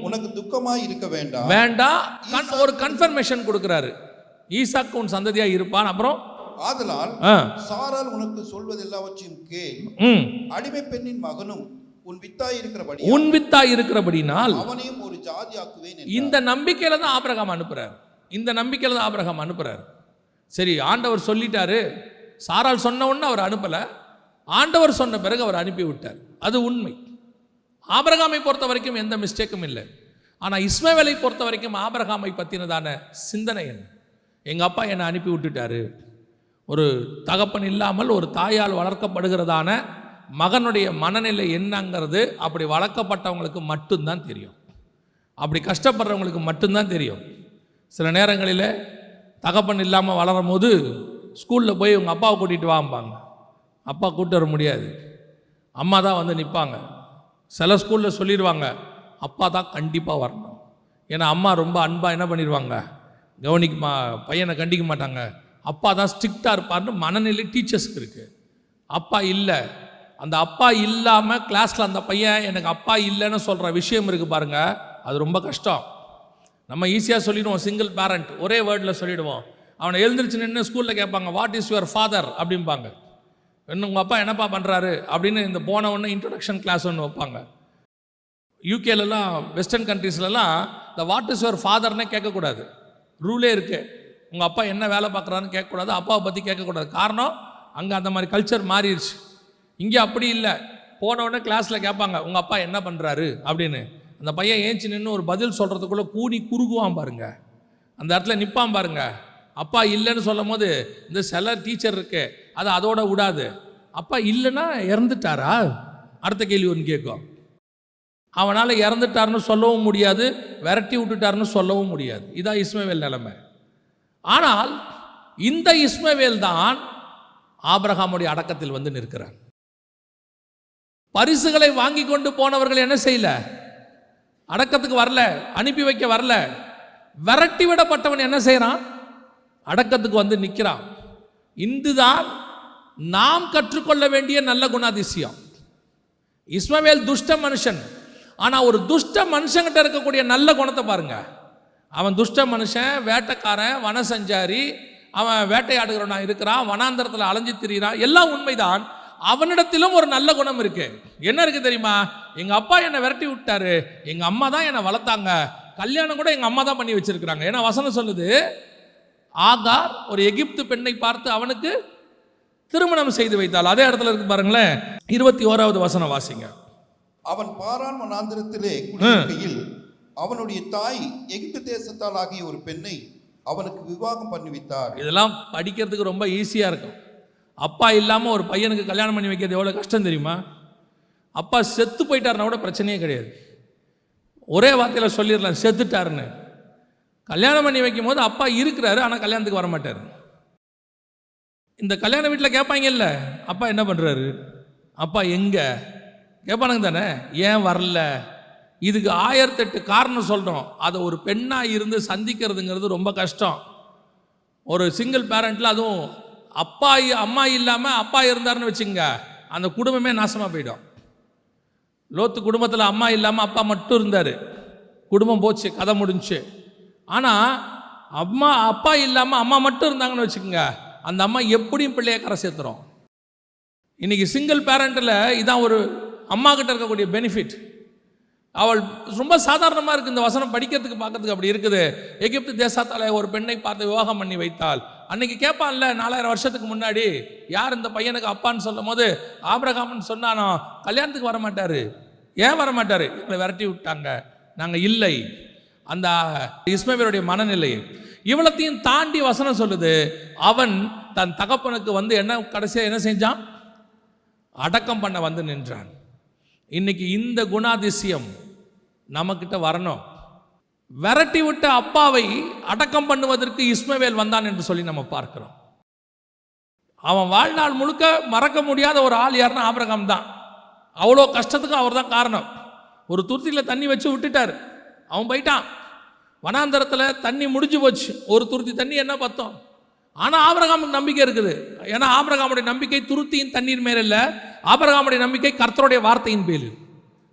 B: உனக்கு துக்கமாய் இருக்க வேண்டாம்.
A: ஒரு கன்ஃபர்மேஷன் கொடுக்கிறாரு, ஈசாக்கு உன் சந்ததியா இருப்பான். அப்புறம்
B: ஆதலால் சாராள் உனக்கு சொல்வது எல்லாவற்றையும் கேள், அடிமை பெண்ணின் மகனும் உன் வித்தாய் இருக்கிறபடினால் அவனையும் ஒரு ஜாதி ஆக்குவேன். இந்த நம்பிக்கையில தான் ஆபிரகாம் அனுப்புறாரு. சரி, ஆண்டவர் சொல்லிட்டாரு, சாராள் சொன்ன உடனே அவர் அனுப்பல, ஆண்டவர் சொன்ன பிறகு அவர் அனுப்பி விட்டார். அது உண்மை. ஆபிரகாமை பொறுத்த வரைக்கும் எந்த மிஸ்டேக்கும் இல்லை. ஆனால் இஸ்மவேலை பொறுத்த வரைக்கும் ஆபிரகாமை பற்றினதான சிந்தனை என்ன, எங்கள் அப்பா என்னை அனுப்பி விட்டுட்டாரு. ஒரு தகப்பன் இல்லாமல் ஒரு தாயால் வளர்க்கப்படுகிறதான மகனுடைய மனநிலை என்னங்கிறது அப்படி வளர்க்கப்பட்டவங்களுக்கு மட்டும்தான் தெரியும், அப்படி கஷ்டப்படுறவங்களுக்கு மட்டும்தான் தெரியும். சில நேரங்களில் தகப்பன் இல்லாமல் வளரும் போது ஸ்கூலில் போய் உங்கள் அப்பாவை கூட்டிகிட்டு வாம்பாங்க, அப்பா கூப்பிட்டு வர முடியாது, அம்மா தான் வந்து நிற்பாங்க. சில ஸ்கூலில் சொல்லிடுவாங்க, அப்பா தான் கண்டிப்பாக வரணும். ஏன்னா அம்மா ரொம்ப அன்பாக என்ன பண்ணிடுவாங்க, பையனை கண்டிக்க மாட்டாங்க, அப்பா தான் ஸ்ட்ரிக்டாக இருப்பார்னு மனநிலை டீச்சர்ஸ்க்கு இருக்குது. அப்பா இல்லை, அந்த அப்பா இல்லாமல் கிளாஸில் அந்த பையன் எனக்கு அப்பா இல்லைன்னு சொல்கிற விஷயம் இருக்குது பாருங்கள், அது ரொம்ப கஷ்டம். நம்ம ஈஸியாக சொல்லிடுவோம், சிங்கிள் பேரண்ட், ஒரே வேர்டில் சொல்லிவிடுவோம். அவனை எழுந்திரிச்சு நின்று ஸ்கூலில் கேட்பாங்க, வாட் இஸ் யுவர் ஃபாதர் அப்படிம்பாங்க. இன்னும் உங்கள் அப்பா என்னப்பா பண்ணுறாரு அப்படின்னு இந்த போன ஒன்று இன்ட்ரடக்ஷன் கிளாஸ் ஒன்று வைப்பாங்க.
A: யூகேலலாம் வெஸ்டர்ன் கண்ட்ரீஸ்லலாம் இந்த வாட் இஸ் யுவர் ஃபாதர்னே கேட்கக்கூடாது, ரூலே இருக்குது. உங்கள் அப்பா என்ன வேலை பார்க்குறான்னு கேட்கக்கூடாது, அப்பாவை பற்றி கேட்கக்கூடாது. காரணம் அங்கே அந்த மாதிரி கல்ச்சர் மாறிடுச்சு. இங்கே அப்படி இல்லை. போனவுடனே கிளாஸில் கேட்பாங்க உங்கள் அப்பா என்ன பண்ணுறாரு அப்படின்னு. அந்த பையன் ஏஞ்சி நின்று ஒரு பதில் சொல்கிறதுக்குள்ளே கூடி குறுகுவான் பாருங்க, அந்த இடத்துல நிற்பான் பாருங்க. அப்பா இல்லைன்னு சொல்லும் போது இந்த சில டீச்சர் இருக்கு அதை அதோட விடாது. அப்பா இல்லைன்னா இறந்துட்டாரா அடுத்த கேள்வி ஒன்று கேட்கும். அவனால் இறந்துட்டாருன்னு சொல்லவும் முடியாது, விரட்டி விட்டுட்டாருன்னு சொல்லவும் முடியாது. இதான் இஸ்மவேல் நிலைமை. ஆனால் இந்த இஸ்மவேல் தான் ஆபிரகாமுடைய அடக்கத்தில் வந்து நிற்கிறார். பரிசுகளை வாங்கி கொண்டு போனவர்கள் என்ன செய்யல, அடக்கத்துக்கு வரல, அனுப்பி வைக்க வரல. விரட்டி விடப்பட்டவன் என்ன செய்யறான், அடக்கத்துக்கு வந்து நிற்கிறான். இதுதான் நாம் கற்றுக்கொள்ள வேண்டிய நல்ல குணாதிசயம். இஸ்மவேல் துஷ்ட மனுஷன், ஆனால் ஒரு துஷ்ட மனுஷங்கிட்ட இருக்கக்கூடிய நல்ல குணத்தை பாருங்க. அவன் துஷ்ட மனுஷன், வேட்டைக்காரன், வனசஞ்சாரி, அவன் வேட்டையாடுகிறவனா இருக்கிறான், வனாந்தரத்தில் அலைஞ்சு திரிகிறான், எல்லாம் உண்மைதான். அவனிடத்திலும் ஒரு நல்ல குணம் இருக்கு. என்ன இருக்கு தெரியுமா, எங்க அப்பா என்னை விரட்டி விட்டாரு, எங்க அம்மா தான் என்னை வளர்த்தாங்க, கல்யாணம் கூட எங்க அம்மா தான் பண்ணி வச்சிருக்கிறாங்க. ஏன்னா வசனம் சொல்லுது, ஆகார் ஒரு எகிப்து பெண்ணை பார்த்து அவனுக்கு திருமணம் செய்து வைத்தாள். அதே இடத்துல இருக்கு பாருங்களேன், 21வது வசனம் வாசிங்க.
B: அவன் பாரான் வனாந்திரத்திலே குடியிருக்கையில் அவனுடைய தாய் எகிப்து தேசத்தால் ஆகிய ஒரு பெண்ணை அவனுக்கு விவாகம் பண்ணி வைத்தார். இதெல்லாம்
A: படிக்கிறதுக்கு ரொம்ப ஈஸியா இருக்கும். அப்பா இல்லாமல் ஒரு பையனுக்கு கல்யாணம் பண்ணி வைக்கிறது எவ்வளோ கஷ்டம் தெரியுமா? அப்பா செத்து போயிட்டாருன்னா கூட பிரச்சனையே கிடையாது, ஒரே வார்த்தையில் சொல்லிடலாம் செத்துட்டாருன்னு. கல்யாணம் பண்ணி வைக்கும் போது அப்பா இருக்கிறாரு, ஆனால் கல்யாணத்துக்கு வர மாட்டார். இந்த கல்யாண வீட்டில் கேட்பாங்கல்ல, அப்பா என்ன பண்ணுறாரு, அப்பா எங்கே கேட்பானுங்க தானே, ஏன் வரல? இதுக்கு 1008 காரணம் சொல்கிறோம். அதை ஒரு பெண்ணாக இருந்து சந்திக்கிறதுங்கிறது ரொம்ப கஷ்டம். ஒரு சிங்கிள் பேரண்ட்டில், அதுவும் அப்பா அம்மா இல்லாமல் அப்பா இருந்தாருன்னு வச்சுங்க, அந்த குடும்பமே நாசமாக போயிடும். லோத்து குடும்பத்தில் அம்மா இல்லாமல் அப்பா மட்டும் இருந்தார், குடும்பம் போச்சு, கதை முடிஞ்சு. ஆனால் அப்பா இல்லாமல் அம்மா மட்டும் இருந்தாங்கன்னு வச்சுக்கோங்க, அந்த அம்மா எப்படியும் பிள்ளைய கரை சேர்த்துறோம். இன்றைக்கி சிங்கிள் பேரண்ட்டில் இதான் ஒரு அம்மா கிட்ட இருக்கக்கூடிய பெனிஃபிட். அவள் ரொம்ப சாதாரணமாக இருக்குது. இந்த வசனம் படிக்கிறதுக்கு பார்க்கறதுக்கு அப்படி இருக்குது. எகிப்து தேசத்தால் ஒரு பெண்ணை பார்த்து விவாகம் பண்ணி வைத்தாள். அன்னைக்கு கேட்பான்ல, 4000 வருஷத்துக்கு முன்னாடி யார் இந்த பையனுக்கு அப்பான்னு சொல்லும் போது ஆபிரகாம்னு சொன்னானோ, கல்யாணத்துக்கு வர மாட்டார். ஏன் வர மாட்டார்? எங்களை விரட்டி விட்டாங்க, நாங்கள் இல்லை. அந்த இஸ்மவேலுடைய மனநிலை இவ்வளத்தையும் தாண்டி வசனம் சொல்லுது, அவன் தன் தகப்பனுக்கு வந்து என்ன கடைசியாக என்ன செஞ்சான், அடக்கம் பண்ண வந்து நின்றான். இன்னைக்கு இந்த குணாதிசயம் நமக்கிட்ட வரணும். விரட்டி விட்ட அப்பாவை அடக்கம் பண்ணுவதற்கு இஸ்மவேல் வந்தான் என்று சொல்லி நம்ம பார்க்கிறோம். அவன் வாழ்நாள் முழுக்க மறக்க முடியாத ஒரு ஆள் யாருன்னா ஆபிரகாம் தான். அவ்வளோ கஷ்டத்துக்கு அவர் தான் காரணம். ஒரு துருத்தியில் தண்ணி வச்சு விட்டுட்டார், அவன் போயிட்டான். வனாந்தரத்தில் தண்ணி முடிஞ்சு போச்சு, ஒரு துருத்தி தண்ணி என்ன பத்தம். ஆனால் ஆபிரகாமுக்கு நம்பிக்கை இருக்குது. ஏன்னா ஆபிரகாமுடைய நம்பிக்கை துருத்தியின் தண்ணீர் மேல் இல்லை, ஆபிரகாமுடைய நம்பிக்கை கர்த்தருடைய வார்த்தையின் பேர்.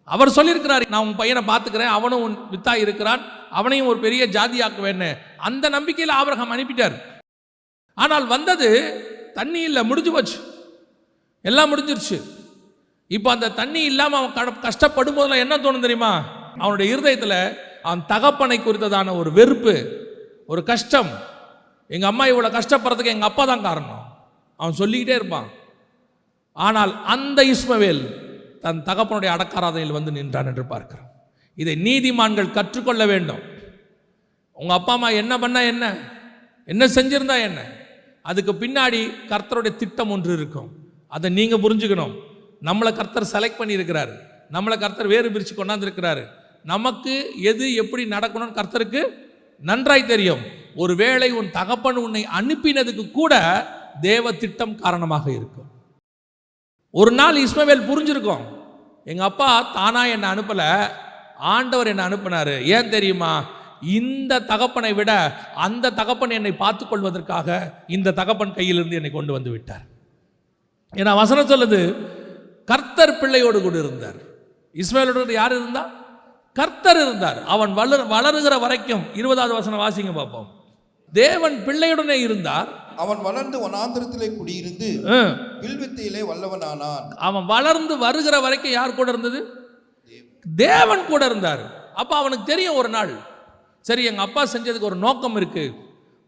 A: அவர் சொல்லியிருக்கிறார், நான் உன் பையனை பார்த்துக்கிறேன், அவனும் உன் வித்தாய் இருக்கிறான், அவனையும் ஒரு பெரிய ஜாதியாக்குவேன்னு. அந்த நம்பிக்கையில் ஆபிரகாம் அனுப்பிட்டார். ஆனால் வந்தது தண்ணி இல்லை, முடிஞ்சு போச்சு, எல்லாம் முடிஞ்சிருச்சு. இப்போ அந்த தண்ணி இல்லாமல் அவன் கஷ்டப்படும் போதெல்லாம் என்ன தோணும் தெரியுமா, அவனுடைய இருதயத்தில் அவன் தகப்பனை குறித்ததான ஒரு வெறுப்பு, ஒரு கஷ்டம். எங்கள் அம்மா இவ்வளோ கஷ்டப்படுறதுக்கு எங்கள் அப்பா தான் காரணம், அவன் சொல்லிக்கிட்டே இருப்பான். ஆனால் அந்த இஸ்மவேல் தன் தகப்பனுடைய அடக்காராதனையில் வந்து நின்றான் என்று பார்க்கிறோம். இதை நீதிமான்கள் கற்றுக்கொள்ள வேண்டும். உங்கள் அப்பா அம்மா என்ன பண்ணா என்ன, என்ன செஞ்சிருந்தா என்ன, அதுக்கு பின்னாடி கர்த்தருடைய திட்டம் ஒன்று இருக்கும். அதை நீங்கள் புரிஞ்சுக்கணும். நம்மளை கர்த்தர் செலக்ட் பண்ணியிருக்கிறாரு, நம்மளை கர்த்தர் வேறு பிரித்து கொண்டாந்துருக்கிறாரு. நமக்கு எது எப்படி நடக்கணும்னு கர்த்தருக்கு நன்றாய் தெரியும். ஒருவேளை உன் தகப்பன் உன்னை அனுப்பினதுக்கு கூட தேவ திட்டம் காரணமாக இருக்கும். ஒரு நாள் இஸ்மவேல் புரிஞ்சிருக்கும், எங்கள் அப்பா தானா என்னை அனுப்பலை, ஆண்டவர் என்னை அனுப்பினார். ஏன் தெரியுமா, இந்த தகப்பனை விட அந்த தகப்பன் என்னை பார்த்து கொள்வதற்காக இந்த தகப்பன் கையிலிருந்து என்னை கொண்டு வந்து விட்டார். ஏன்னா வசனம் சொல்லுது, கர்த்தர் பிள்ளையோடு கூட இருந்தார். இஸ்மவேலோடு யார் இருந்தா, கர்த்தர் இருந்தார். அவன் வளருகிற வரைக்கும். 20வது வசனம் வாசிங்க பார்ப்போம். தேவன் பிள்ளையுடனே இருந்தார்.
B: அவன் வளர்ந்து வனாந்திரத்திலே குடியிருந்து வில்வித்தையிலே வல்லவனானான்.
A: அவன் வளர்ந்து வருகிற வரைக்கும் யார் கூட இருந்தது, தேவன் கூட இருந்தார். அப்போ அவனுக்கு தெரியும் ஒரு நாள், சரி எங்கள் அப்பா செஞ்சதுக்கு ஒரு நோக்கம் இருக்குது.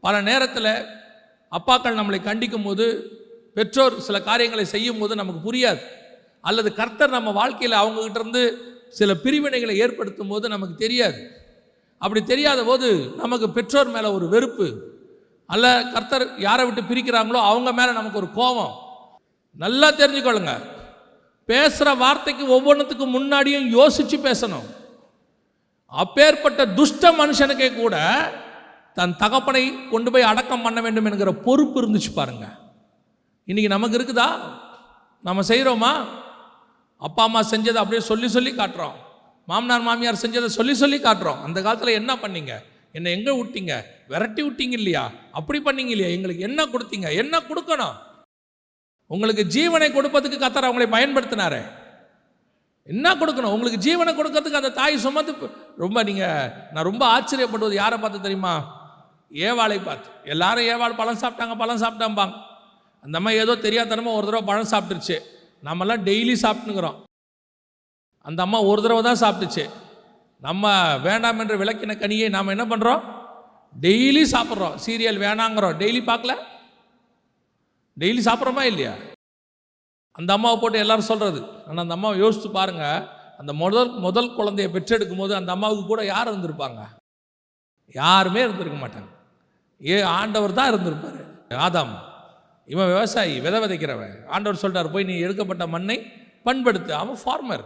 A: பல நேரத்தில் அப்பாக்கள் நம்மளை கண்டிக்கும் போது, பெற்றோர் சில காரியங்களை செய்யும் போது நமக்கு புரியாது, அல்லது கர்த்தர் நம்ம வாழ்க்கையில் அவங்ககிட்ட இருந்து சில பிரிவினைகளை ஏற்படுத்தும் போது நமக்கு தெரியாது. அப்படி தெரியாத போது நமக்கு பெற்றோர் மேலே ஒரு வெறுப்பு, அல்ல கர்த்தர் யாரை விட்டு பிரிக்கிறாங்களோ அவங்க மேலே நமக்கு ஒரு கோபம். நல்லா தெரிஞ்சுக்கொள்ளுங்க, பேசுகிற வார்த்தைக்கு ஒவ்வொன்றுத்துக்கு முன்னாடியும் யோசித்து பேசணும். அப்பேற்பட்ட துஷ்ட மனுஷனுக்கே கூட தன் தகப்பனை கொண்டு போய் அடக்கம் பண்ண வேண்டும் என்கிற பொறுப்பு இருந்துச்சு பாருங்க. இன்னைக்கு நமக்கு இருக்குதா? நம்ம செய்கிறோமா? அப்பா அம்மா செஞ்சதை அப்படியே சொல்லி சொல்லி காட்டுறோம், மாமனார் மாமியார் செஞ்சதை சொல்லி சொல்லி காட்டுறோம். அந்த காலத்தில் என்ன பண்ணீங்க, என்னை எங்கே விட்டீங்க, விரட்டி விட்டீங்க இல்லையா, அப்படி பண்ணீங்க இல்லையா, எங்களுக்கு என்ன கொடுத்தீங்க, என்ன கொடுக்கணும், உங்களுக்கு ஜீவனை கொடுப்பதுக்கு கர்த்தர் அவங்களை பயன்படுத்தினாரே, என்ன கொடுக்கணும், உங்களுக்கு ஜீவனை கொடுக்கறதுக்கு அந்த தாய் சுமந்து நான் ரொம்ப ஆச்சரியப்படுவது யாரை பார்த்து தெரியுமா? ஏவாளை பார்த்து. எல்லாரும் ஏவாள் பழம் சாப்பிட்டாம்பாங்க. அந்த அம்மா ஏதோ தெரியாதனமா ஒரு தடவை பழம் சாப்பிட்டுருச்சு. நம்மெல்லாம் டெய்லி சாப்பிட்டுங்கிறோம், அந்த அம்மா ஒரு தடவை தான் சாப்பிட்டுச்சு. நம்ம வேண்டாம் என்று விளக்கின கனியை நாம் என்ன பண்ணுறோம், டெய்லி சாப்பிட்றோம். சீரியல் வேணாங்கிறோம், டெய்லி பார்க்கல, டெய்லி சாப்பிட்றோமா இல்லையா? அந்த அம்மாவை போட்டு எல்லாரும் சொல்கிறது. ஆனால் அந்த அம்மாவை யோசித்து பாருங்கள், அந்த முதல் குழந்தையை பெற்றெடுக்கும் போது அந்த அம்மாவுக்கு கூட யார் இருந்திருப்பாங்க? யாருமே இருந்திருக்க மாட்டாங்க. ஆண்டவர் தான் இருந்திருப்பார். ஆதாம் இவன் விவசாயி, விதைக்கிறவன். ஆண்டவர் சொல்கிறார், போய் நீ எடுக்கப்பட்ட மண்ணை பண்படுத்து. அவன் ஃபார்மர்,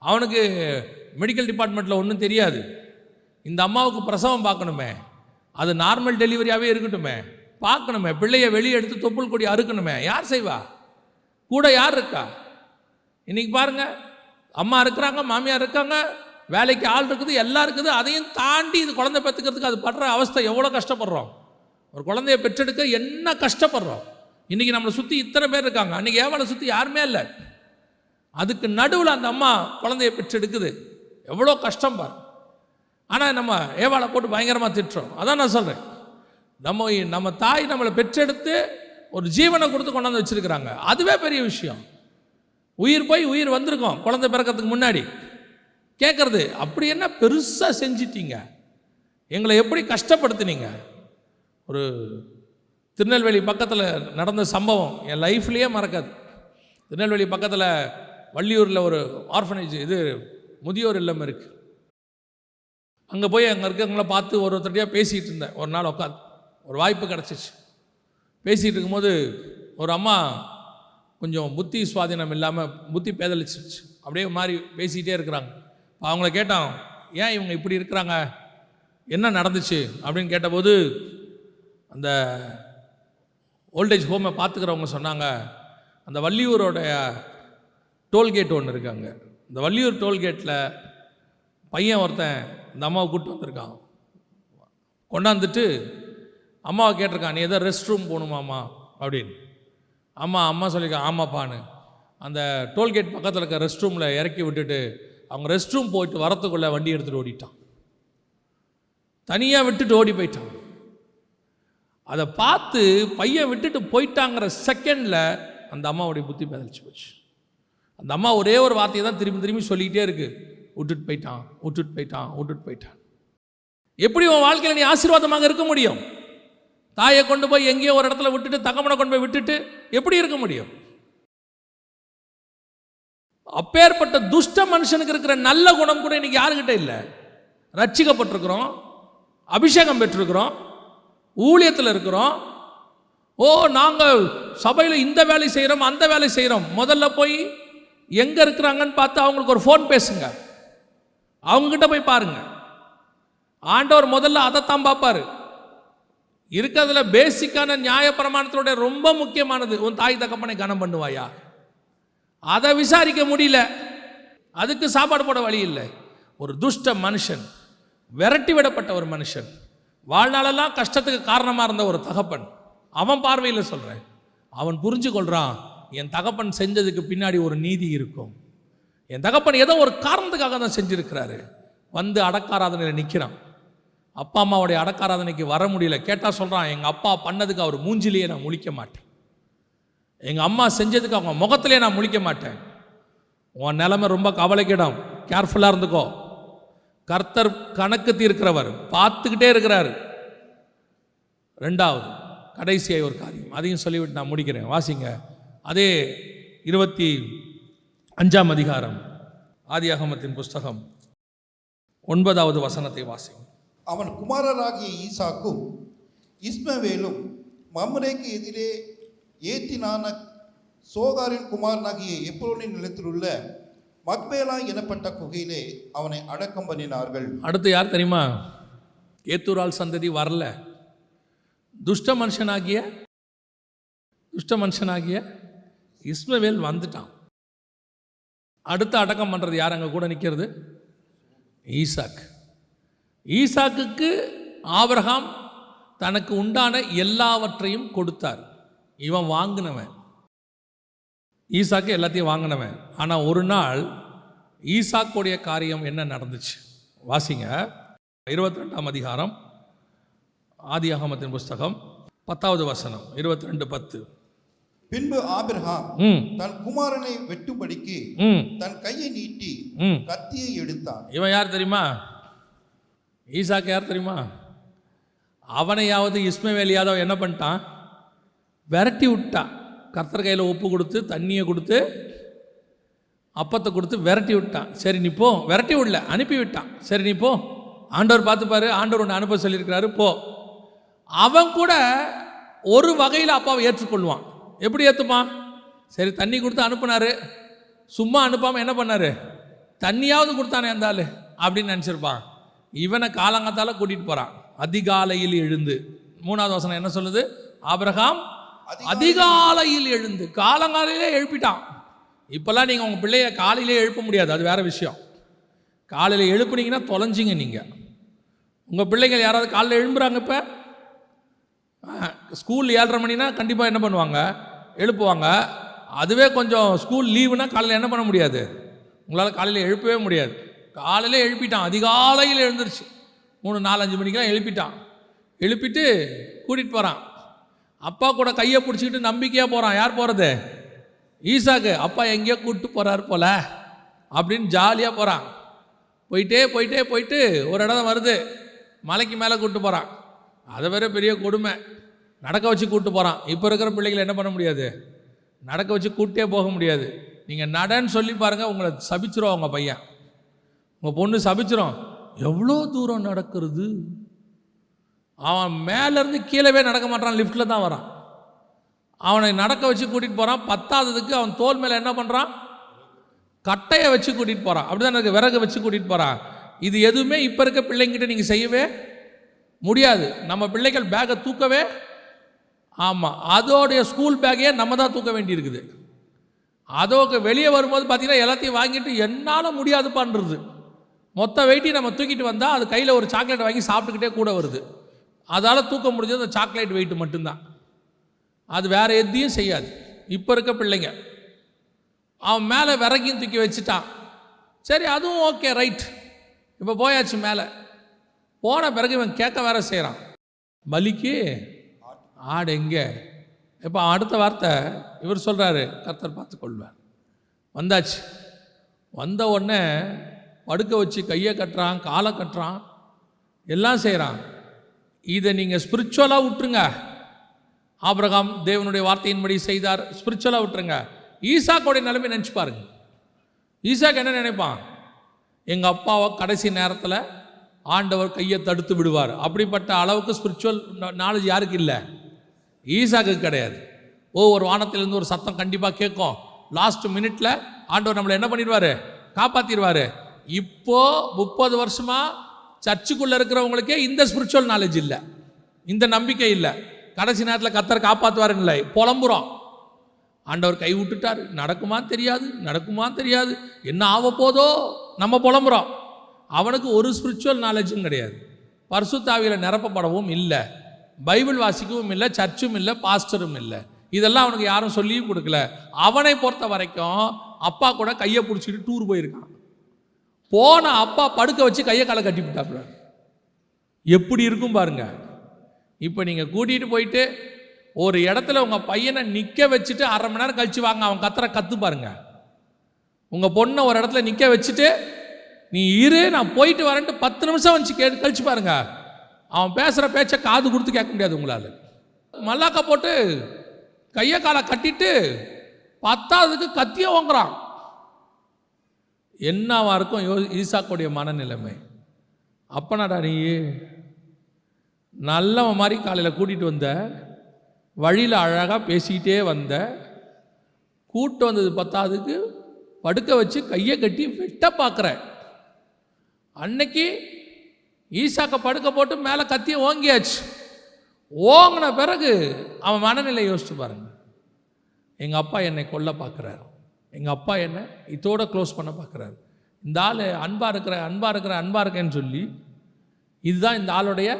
A: அவனுக்கு மெடிக்கல் டிபார்ட்மெண்ட்டில் ஒன்றும் தெரியாது. இந்த அம்மாவுக்கு பிரசவம் பார்க்கணுமே, அது நார்மல் டெலிவரியாகவே இருக்கட்டுமே, பார்க்கணுமே, பிள்ளையை வெளியே எடுத்து தொப்புள் கொடி அறுக்கணுமே, யார் செய்வா? கூட யார் இருக்கா? இன்னைக்கு பாருங்க, அம்மா இருக்கிறாங்க, மாமியார் இருக்காங்க, வேலைக்கு ஆள் இருக்குது, எல்லாம் இருக்குது. அதையும் தாண்டி இது குழந்தை பெற்றுக்கிறதுக்கு அது படுற அவஸ்தை எவ்வளோ கஷ்டப்படுறோம். ஒரு குழந்தைய பெற்றெடுக்க என்ன கஷ்டப்படுறோம். இன்றைக்கி நம்மளை சுற்றி இத்தனை பேர் இருக்காங்க, அன்றைக்கி ஏவாளை சுற்றி யாருமே இல்லை. அதுக்கு நடுவில் அந்த அம்மா குழந்தைய பெற்றெடுக்குது, எவ்வளோ கஷ்டம் பாரு. ஆனால் நம்ம ஏவாளை போட்டு பயங்கரமாக திட்டுறோம். அதான் நான் சொல்கிறேன், நம்ம தாய் நம்மளை பெற்றெடுத்து ஒரு ஜீவனை கொடுத்து கொண்டாந்து வச்சுருக்கிறாங்க, அதுவே பெரிய விஷயம். உயிர் போய் உயிர் வந்திருக்கோம் குழந்தை பிறக்கிறதுக்கு முன்னாடி. கேட்குறது, அப்படி என்ன பெருசாக செஞ்சிட்டீங்க, எங்களை எப்படி கஷ்டப்படுத்தினீங்க. ஒரு திருநெல்வேலி பக்கத்தில் நடந்த சம்பவம் என் லைஃப்லேயே மறக்காது. திருநெல்வேலி பக்கத்தில் வள்ளியூரில் ஒரு ஆர்ஃபனேஜ், இது முதியோர் இல்லம் இருக்குது. அங்கே போய் அங்கே இருக்கிறவங்கள பார்த்து ஒருத்தரையாக பேசிகிட்டு இருந்தேன். ஒரு நாள் உட்காந்து ஒரு வாய்ப்பு கிடச்சிச்சு. பேசிகிட்டு இருக்கும்போது ஒரு அம்மா கொஞ்சம் புத்தி சுவாதீனம் இல்லாமல் புத்தி பேதலிச்சிருச்சு, அப்படியே மாதிரி பேசிக்கிட்டே இருக்கிறாங்க. அவங்கள கேட்டான், ஏன் இவங்க இப்படி இருக்கிறாங்க, என்ன நடந்துச்சு அப்படின்னு கேட்டபோது அந்த ஓல்டேஜ் ஹோமை பார்த்துக்கிறவங்க சொன்னாங்க, அந்த வள்ளியூரோடைய டோல்கேட் ஒன்று இருக்காங்க, இந்த வள்ளியூர் டோல்கேட்டில் பையன் ஒருத்தன் இந்த அம்மாவை கூப்பிட்டு வந்திருக்கான். கொண்டாந்துட்டு அம்மாவை கேட்டிருக்கான், நீ எதோ ரெஸ்ட் ரூம் போகணுமாம்மா அப்படின்னு. அம்மா சொல்லியிருக்கான், ஆமாப்பான்னு. அந்த டோல்கேட் பக்கத்தில் இருக்க ரெஸ்ட் ரூமில் இறக்கி விட்டுட்டு அவங்க ரெஸ்ட் ரூம் போயிட்டு வரத்துக்குள்ளே வண்டி எடுத்துகிட்டு ஓடிட்டான், தனியாக விட்டுட்டு ஓடி போயிட்டான். அதை பார்த்து பையன் விட்டுட்டு போயிட்டாங்கிற செகண்டில் அந்த அம்மாவுடைய புத்தி பேதலிச்சு போச்சு. அந்த அம்மா ஒரே ஒரு வார்த்தையை தான் திரும்பி திரும்பி சொல்லிக்கிட்டே இருக்கு, விட்டுட்டு போயிட்டான். எப்படி உன் வாழ்க்கையில் நீ ஆசீர்வாதமாக இருக்க முடியும்? தாயை கொண்டு போய் எங்கேயோ ஒரு இடத்துல விட்டுட்டு, தகப்பனை கொண்டு போய் விட்டுட்டு எப்படி இருக்க முடியும்? அப்பேற்பட்ட துஷ்ட மனுஷனுக்கு இருக்கிற நல்ல குணம் கூட இன்னைக்கு யாருக்கிட்ட இல்லை. ரட்சிக்கப்பட்டிருக்கிறோம், அபிஷேகம் பெற்றிருக்கிறோம், ஊழியத்தில் இருக்கிறோம். நாங்கள் சபையில் இந்த வேலை செய்கிறோம், அந்த வேலை செய்கிறோம். முதல்ல போய் எங்கே இருக்கிறாங்கன்னு பார்த்து அவங்களுக்கு ஒரு ஃபோன் பேசுங்க, அவங்ககிட்ட போய் பாருங்க. ஆண்டவர் முதல்ல அதைத்தான் பார்ப்பாரு. இருக்கிறதுல பேசிக்கான நியாய பிரமாணத்தோட ரொம்ப முக்கியமானது, உன் தாய் தகப்பனை கனம் பண்ணுவாயா, அதை விசாரிக்க முடியல, அதுக்கு சாப்பாடு போட வழி இல்லை. ஒரு துஷ்ட மனுஷன், விரட்டி விடப்பட்ட ஒரு மனுஷன், வாழ்நாளெல்லாம் கஷ்டத்துக்கு காரணமாக இருந்த ஒரு தகப்பன், அவன் பார்வையில் சொல்கிறேன், அவன் புரிஞ்சு கொள்கிறான், என் தகப்பன் செஞ்சதுக்கு பின்னாடி ஒரு நீதி இருக்கும். என் தகப்பன் ஏதோ ஒரு காரணத்துக்காக தான் செஞ்சுருக்கிறாரு. வந்து அடக்காராதனையில் நிற்கிறான். அப்பா அம்மாவுடைய அடக்காராதனைக்கு வர முடியல. கேட்டால் சொல்கிறான், எங்கள் அப்பா பண்ணதுக்கு அவர் மூஞ்சிலேயே நான் முழிக்க மாட்டேன், எங்கள் அம்மா செஞ்சதுக்கு அவங்க முகத்திலே நான் முழிக்க மாட்டேன். உன் நிலைமை ரொம்ப கவலைக்கிடம். கேர்ஃபுல்லாக இருந்துக்கோ. கர்த்தர் கணக்கு தீர்க்கிறவர், பார்த்துக்கிட்டே இருக்கிறார். ரெண்டாவது கடைசியாக ஒரு காரியம், அதையும் சொல்லிவிட்டு நான் முடிக்கிறேன். வாசிங்க அதே 25ஆம் அதிகாரம் ஆதியாகமத்தின் புஸ்தகம் 9வது வசனத்தை வாசிங்க.
B: அவன் குமாரராகிய ஈசாக்கும் இஸ்மவேலும் மம்ரேக்கு எதிரே ஏத்தினான சோகாரின் குமாரனாகிய எப்ரோனின் நிலத்திலுள்ள மக்பேலா எனப்பட்ட குகையிலே அவனை அடக்கம் பண்ணினார்கள்.
A: அடுத்து யார் தெரியுமா? ஏத்தூரால் சந்ததி வரல. துஷ்ட மனுஷனாகிய இஸ்மவேல் வந்துட்டான். அடுத்து அடக்கம் பண்ணுறது யார் அங்கே கூட நிற்கிறது? ஈசாக். ஈசாக்குக்கு ஆபிரகாம் தனக்கு உண்டான எல்லாவற்றையும் கொடுத்தார். இவன் வாங்கினவன், ஈசாக்கு எல்லாத்தையும் வாங்கினவன். ஆனால் ஒரு நாள் ஈசாக்குடைய காரியம் என்ன நடந்துச்சு வாசிங்க. 22ஆம் அதிகாரம் ஆதியாகமத்தின் புஸ்தகம் 10வது வசனம், 22:10.
B: பின்பு ஆபிரகாம் தன் குமாரனை வெட்டும்படிக்கு தன் கையை நீட்டி கத்தியை எடுத்தான்.
A: இவன் யார் தெரியுமா? ஈசாக்கு யார் தெரியுமா? அவனையாவது இஸ்மவேலியாவது என்ன பண்ணிட்டான்? விரட்டி விட்டான். கர்த்தர் கையில் ஒப்பு கொடுத்து தண்ணியை கொடுத்து அப்பத்தை கொடுத்து விரட்டி விட்டான். சரி நீ போ. விரட்டி விடல, அனுப்பி விட்டான். சரி நீ போ, ஆண்டவர் பார்த்துப்பாரு, ஆண்டவர் ஒன்று அனுப்ப சொல்லியிருக்கிறாரு, போ. அவன் கூட ஒரு வகையில் அப்பாவை ஏற்றுக்கொள்வான். எப்படி ஏற்றுப்பான்? சரி தண்ணி கொடுத்து அனுப்புனாரு, சும்மா அனுப்பாமல் என்ன பண்ணாரு? தண்ணியாவது கொடுத்தானே அந்த ஆள் அப்படின்னு நினச்சிருப்பான். இவனை காலங்காத்தால் கூட்டிகிட்டு போகிறான். அதிகாலையில் எழுந்து, 3வது வசனம் என்ன சொல்லுது? ஆபிரகாம் அதிகாலையில் எழுந்து, காலங்காலையிலே எழுப்பிட்டான். இப்போல்லாம் நீங்கள் உங்கள் பிள்ளைய காலையிலே எழுப்ப முடியாது, அது வேறு விஷயம். காலையில் எழுப்புனீங்கன்னா தொலைஞ்சிங்க நீங்கள். உங்கள் பிள்ளைகள் யாராவது காலையில் எழும்புறாங்க? இப்போ ஸ்கூல் 7:30 மணினா கண்டிப்பாக என்ன பண்ணுவாங்க? எழுப்புவாங்க. அதுவே கொஞ்சம் ஸ்கூல் லீவுனா காலையில் என்ன பண்ண முடியாது? உங்களால் காலையில் எழுப்பவே முடியாது. காலையில் எழுப்பிட்டான், அதிகாலையில் எழுந்துருச்சு. 3-4-5 மணிக்கெலாம் எழுப்பிட்டான். எழுப்பிட்டு கூட்டிகிட்டு போகிறான். அப்பா கூட கையை பிடிச்சிக்கிட்டு நம்பிக்கையாக போகிறான். யார் போகிறது? ஈசாக்கு. அப்பா எங்கேயோ கூப்பிட்டு போகிறாரு போல அப்படின்னு ஜாலியாக போகிறான். போயிட்டு ஒரு இடம் வருது, மலைக்கு மேலே கூப்பிட்டு போகிறான். அதை வேற பெரிய கொடுமை, நடக்க வச்சு கூப்பிட்டு போகிறான். இப்போ இருக்கிற பிள்ளைகளை என்ன பண்ண முடியாது? நடக்க வச்சு கூப்பிட்டே போக முடியாது. நீங்கள் நடன்னு சொல்லி பாருங்கள், உங்களை சபிச்சிரும் உங்கள் பையன், உங்கள் பொண்ணு சபிச்சிரும். எவ்வளோ தூரம் நடக்கிறது? அவன் மேலேருந்து கீழவே நடக்க மாட்டான், லிஃப்ட்டில் தான் வரான். அவனை நடக்க வச்சு கூட்டிகிட்டு போகிறான். 10ஆவதுக்கு அவன் தோல் மேலே என்ன பண்ணுறான்? கட்டையை வச்சு கூட்டிகிட்டு போகிறான். அப்படி தான் எனக்கு விறகு வச்சு கூட்டிகிட்டு போகிறான். இது எதுவுமே இப்போ இருக்க பிள்ளைங்கிட்ட நீங்கள் செய்யவே முடியாது. நம்ம பிள்ளைகள் பேக்கை தூக்கவே, ஆமாம், அதோடைய ஸ்கூல் பேக்கையே நம்ம தான் தூக்க வேண்டியிருக்குது. அதோக்கு வெளியே வரும்போது பார்த்தீங்கன்னா எல்லாத்தையும் வாங்கிட்டு என்னால் முடியாதுப்பான்றது. மொத்த வெயிட்டையும் நம்ம தூக்கிட்டு வந்தால் அது கையில் ஒரு சாக்லேட் வாங்கி சாப்பிட்டுக்கிட்டே கூட வருது. அதால் தூக்க முடிஞ்சது அந்த சாக்லேட் வெயிட்டு மட்டும்தான், அது வேறு எதையும் செய்யாது. இப்போ இருக்க பிள்ளைங்க அவன் மேலே விறகையும் தூக்கி வச்சுட்டான். சரி அதுவும் ஓகே, ரைட். இப்போ போயாச்சு மேலே. போன பிறகு இவன் கேட்க வேற செய்கிறான், பலிக்கு ஆடு எங்கே? இப்போ அடுத்த வார்த்தை இவர் சொல்கிறாரு, கர்த்தர் பார்த்து கொள்வார். வந்தாச்சு. வந்த உடனே படுக்க வச்சு கையை கட்டுறான், காலை கட்டுறான், எல்லாம் செய்கிறான். இதை நீங்கள் ஸ்பிரிச்சுவலாக விட்டுருங்க. ஆபிரகாம் தேவனுடைய வார்த்தையின்படி செய்தார், ஸ்பிரிச்சுவலாக விட்டுருங்க. ஈசாக்கோடைய நிலைமை நினச்சி பாருங்க. ஈசாக்கு என்ன நினைப்பான்? எங்கள் அப்பாவை கடைசி நேரத்தில் ஆண்டவர் கையை தடுத்து விடுவார். அப்படிப்பட்ட அளவுக்கு ஸ்பிரிச்சுவல் நாலேஜ் யாருக்கு இல்லை? ஈசாக்கு கிடையாது. ஒரு வானத்திலேருந்து ஒரு சத்தம் கண்டிப்பாக கேட்கும். லாஸ்ட் மினிட்ல ஆண்டவர் நம்மளை என்ன பண்ணிடுவார்? காப்பாற்றிடுவார். இப்போ 30 வருஷமாக சர்ச்சுக்குள்ளே இருக்கிறவங்களுக்கே இந்த ஸ்பிரிச்சுவல் நாலேஜ் இல்லை, இந்த நம்பிக்கை இல்லை. கடைசி நேரத்தில் கர்த்தர் காப்பாற்றுவாருங்களே புலம்புறோம். ஆண்டவர் கை விட்டுட்டார், நடக்குமா தெரியாது, என்ன ஆக போதோ நம்ம புலம்புறோம். அவனுக்கு ஒரு ஸ்பிரிச்சுவல் நாலேஜும் கிடையாது, பரிசுத்த ஆவியில் நிரப்பப்படவும் இல்லை, பைபிள் வாசிக்கவும் இல்லை, சர்ச்சும் இல்லை, பாஸ்டரும் இல்லை. இதெல்லாம் அவனுக்கு யாரும் சொல்லியும் கொடுக்கல. அவனை பொறுத்த வரைக்கும் அப்பா கூட கையை பிடிச்சிட்டு டூர் போயிருக்கான். போன அப்பா படுக்க வச்சு கையை காலை கட்டி விட்டாப்புல. எப்படி இருக்கும் பாருங்க. இப்போ நீங்கள் கூட்டிகிட்டு போயிட்டு ஒரு இடத்துல உங்கள் பையனை நிற்க வச்சுட்டு 1/2 மணி நேரம் கழிச்சு வாங்க, அவன் கத்துற கற்று பாருங்க. உங்கள் பொண்ணை ஒரு இடத்துல நிற்க வச்சுட்டு நீ இரு, நான் போயிட்டு வரேன்ட்டு 10 நிமிஷம் வந்துச்சு கழிச்சு பாருங்க, அவன் பேசுகிற பேச்சை காது கொடுத்து கேட்க முடியாது உங்களால். மல்லாக்கா போட்டு கையை காலை கட்டிட்டு 10ஆவதுக்கு கத்திய வாங்குறான். என்னவா இருக்கும் ஈசாக்குடைய மனநிலைமை? அப்பனாடா நீ நல்லவன் மாதிரி காலையில் கூட்டிகிட்டு வந்த, வழியில் அழகாக பேசிக்கிட்டே வந்த, கூட்டு வந்தது 10ஆவதுக்கு படுக்க வச்சு கையை கட்டி வெட்ட பார்க்குற. அன்னைக்கு ஈசாக்கை படுக்க போட்டு மேலே கத்தியை ஓங்கியாச்சு. ஓங்கின பிறகு அவன் மனநிலை யோசிச்சு பாருங்க. எங்கள் அப்பா என்னை கொல்ல பார்க்குறாரு, எங்கள் அப்பா என்னை இதோட க்ளோஸ் பண்ண பார்க்குறாரு, இந்த ஆள் அன்பாக இருக்கேன்னு சொல்லி, இதுதான் இந்த ஆளுடைய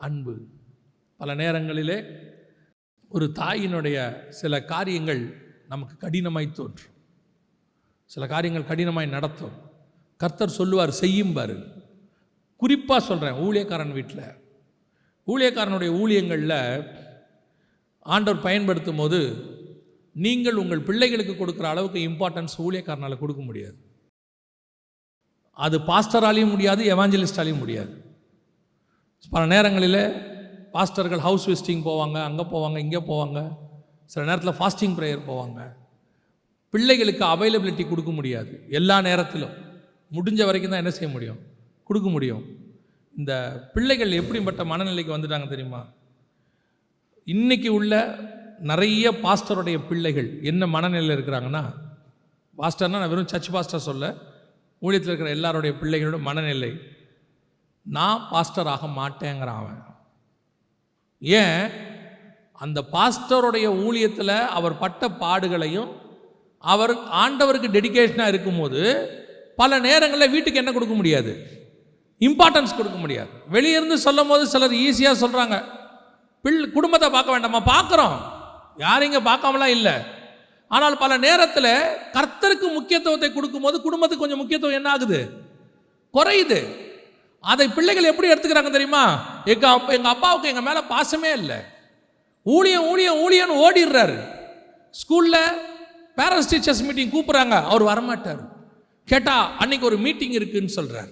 A: அன்பு. பல நேரங்களிலே ஒரு தாயினுடைய சில காரியங்கள் நமக்கு கடினமாய் தோன்றும், சில காரியங்கள் கடினமாய் நடத்தும். கர்த்தர் சொல்லுவார் செய்யும்பார். குறிப்பாக சொல்கிறேன், ஊழியக்காரன் வீட்டில், ஊழியக்காரனுடைய ஊழியங்களில் ஆண்டவர் பயன்படுத்தும் போது நீங்கள் உங்கள் பிள்ளைகளுக்கு கொடுக்குற அளவுக்கு இம்பார்ட்டன்ஸ் ஊழியக்காரனால் கொடுக்க முடியாது. அது பாஸ்டராலையும் முடியாது, எவாஞ்சலிஸ்டாலையும் முடியாது. பல நேரங்களில் பாஸ்டர்கள் ஹவுஸ் விசிட்டிங் போவாங்க, அங்கே போவாங்க, இங்கே போவாங்க, சில நேரத்தில் ஃபாஸ்டிங் ப்ரேயர் போவாங்க. பிள்ளைகளுக்கு அவைலபிலிட்டி கொடுக்க முடியாது. எல்லா நேரத்திலும் முடிஞ்ச வரைக்கும் தான் என்ன செய்ய முடியும், கொடுக்க முடியும். இந்த பிள்ளைகள் எப்படிப்பட்ட மனநிலைக்கு வந்துட்டாங்க தெரியுமா? இன்றைக்கி உள்ள நிறைய பாஸ்டருடைய பிள்ளைகள் என்ன மனநிலையில் இருக்கிறாங்கன்னா, பாஸ்டர்னால் நான் வெறும் சர்ச் பாஸ்டர் சொல்ல, ஊழியத்தில் இருக்கிற எல்லாருடைய பிள்ளைகளோட மனநிலை, நான் பாஸ்டர் ஆக மாட்டேங்கிறான் அவன். ஏன்? அந்த பாஸ்டருடைய ஊழியத்தில் அவர் பட்ட பாடுகளையும் அவர் ஆண்டவருக்கு டெடிகேஷனாக இருக்கும்போது பல நேரங்களில் வீட்டுக்கு என்ன கொடுக்க முடியாது, இம்பார்ட்டன்ஸ் கொடுக்க முடியாது. வெளியிருந்து சொல்லும் போது சிலர் ஈஸியாக சொல்கிறாங்க, குடும்பத்தை பார்க்க வேண்டாமா? பார்க்குறோம், யாரும் இங்கே பார்க்காமலாம் இல்லை. ஆனால் பல நேரத்தில் கர்த்தருக்கு முக்கியத்துவத்தை கொடுக்கும்போது குடும்பத்துக்கு கொஞ்சம் முக்கியத்துவம் என்ன ஆகுது, குறையுது. அதை பிள்ளைகள் எப்படி எடுத்துக்கிறாங்க தெரியுமா? எங்கள் அப்பாவுக்கு எங்கள் மேலே பாசமே இல்லை, ஊழியன்னு ஓடிடுறாரு. ஸ்கூலில் பேரண்ட்ஸ் டீச்சர்ஸ் மீட்டிங் கூப்பிட்றாங்க, அவர் வரமாட்டார். கேட்டால் அன்னைக்கு ஒரு மீட்டிங் இருக்குன்னு சொல்கிறார்.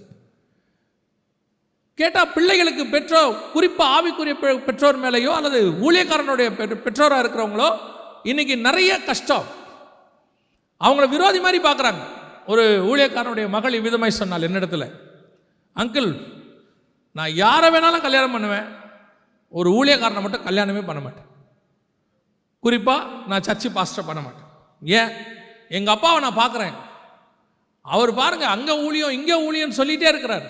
A: கேட்டால் பிள்ளைகளுக்கு பெற்றோர், குறிப்பாக ஆவிக்குரிய பெற்றோர் மேலேயோ அல்லது ஊழியக்காரனுடைய பெற்றோராக இருக்கிறவங்களோ இன்னைக்கு நிறைய கஷ்டம். அவங்கள விரோதி மாதிரி பார்க்குறாங்க. ஒரு ஊழியக்காரனுடைய மகள் இவ்விதமாய் சொன்னால் என்னிடத்துல, அங்கிள் நான் யாரை வேணாலும் கல்யாணம் பண்ணுவேன், ஒரு ஊழியக்காரனை மட்டும் கல்யாணமே பண்ண மாட்டேன். குறிப்பாக நான் சர்ச்சு பாஸ்டர் பண்ண மாட்டேன். ஏன்? எங்கள் அப்பாவை நான் பார்க்குறேன், அவர் பாருங்க அங்கே ஊழியம் இங்கே ஊழியம்னு சொல்லிகிட்டே இருக்கிறார்,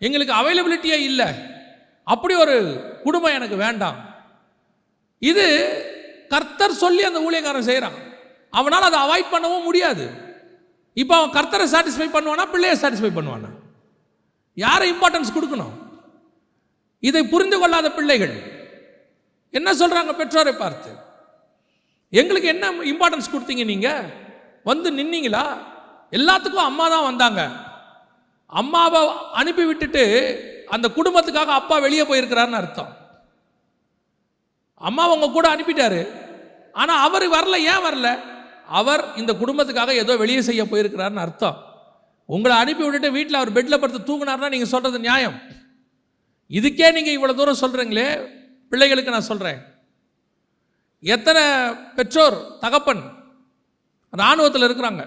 A: எங்களுக்கு அவைலபிலிட்டியே இல்லை, அப்படி ஒரு குடும்பம் எனக்கு வேண்டாம். இது கர்த்தர் சொல்லி அந்த ஊழியக்காரன் செய்கிறான், அவனால் அதை அவாய்ட் பண்ணவும் முடியாது. இப்போ அவன் கர்த்தரை சாட்டிஸ்ஃபை பண்ணுவானா, பிள்ளையை சாட்டிஸ்ஃபை பண்ணுவானா? யாரை இம்பார்ட்டன்ஸ் கொடுக்கணும்? இதை புரிந்து கொள்ளாத பிள்ளைகள் என்ன சொல்கிறாங்க பெற்றோரை பார்த்து, எங்களுக்கு என்ன இம்பார்ட்டன்ஸ் கொடுத்தீங்க, நீங்கள் வந்து நின்னீங்களா? எல்லாத்துக்கும் அம்மா தான் வந்தாங்க, அம்மாவை அனுப்பி விட்டுட்டு அந்த குடும்பத்துக்காக அப்பா வெளியே போயிருக்கிறாருன்னு அர்த்தம். அம்மா உங்க கூட அனுப்பிட்டாரு, ஆனால் அவர் வரல. ஏன் வரல? அவர் இந்த குடும்பத்துக்காக ஏதோ வெளியே செய்ய போயிருக்கிறாருன்னு அர்த்தம். உங்களை அனுப்பி விட்டுட்டு வீட்டில் அவர் பெட்டில் படுத்து தூங்கினார்னா நீங்கள் சொல்கிறது நியாயம். இதுக்கே நீங்கள் இவ்வளோ தூரம் சொல்கிறீங்களே, பிள்ளைகளுக்கு நான் சொல்கிறேன், எத்தனை பெற்றோர் தகப்பன் இராணுவத்தில் இருக்கிறாங்க,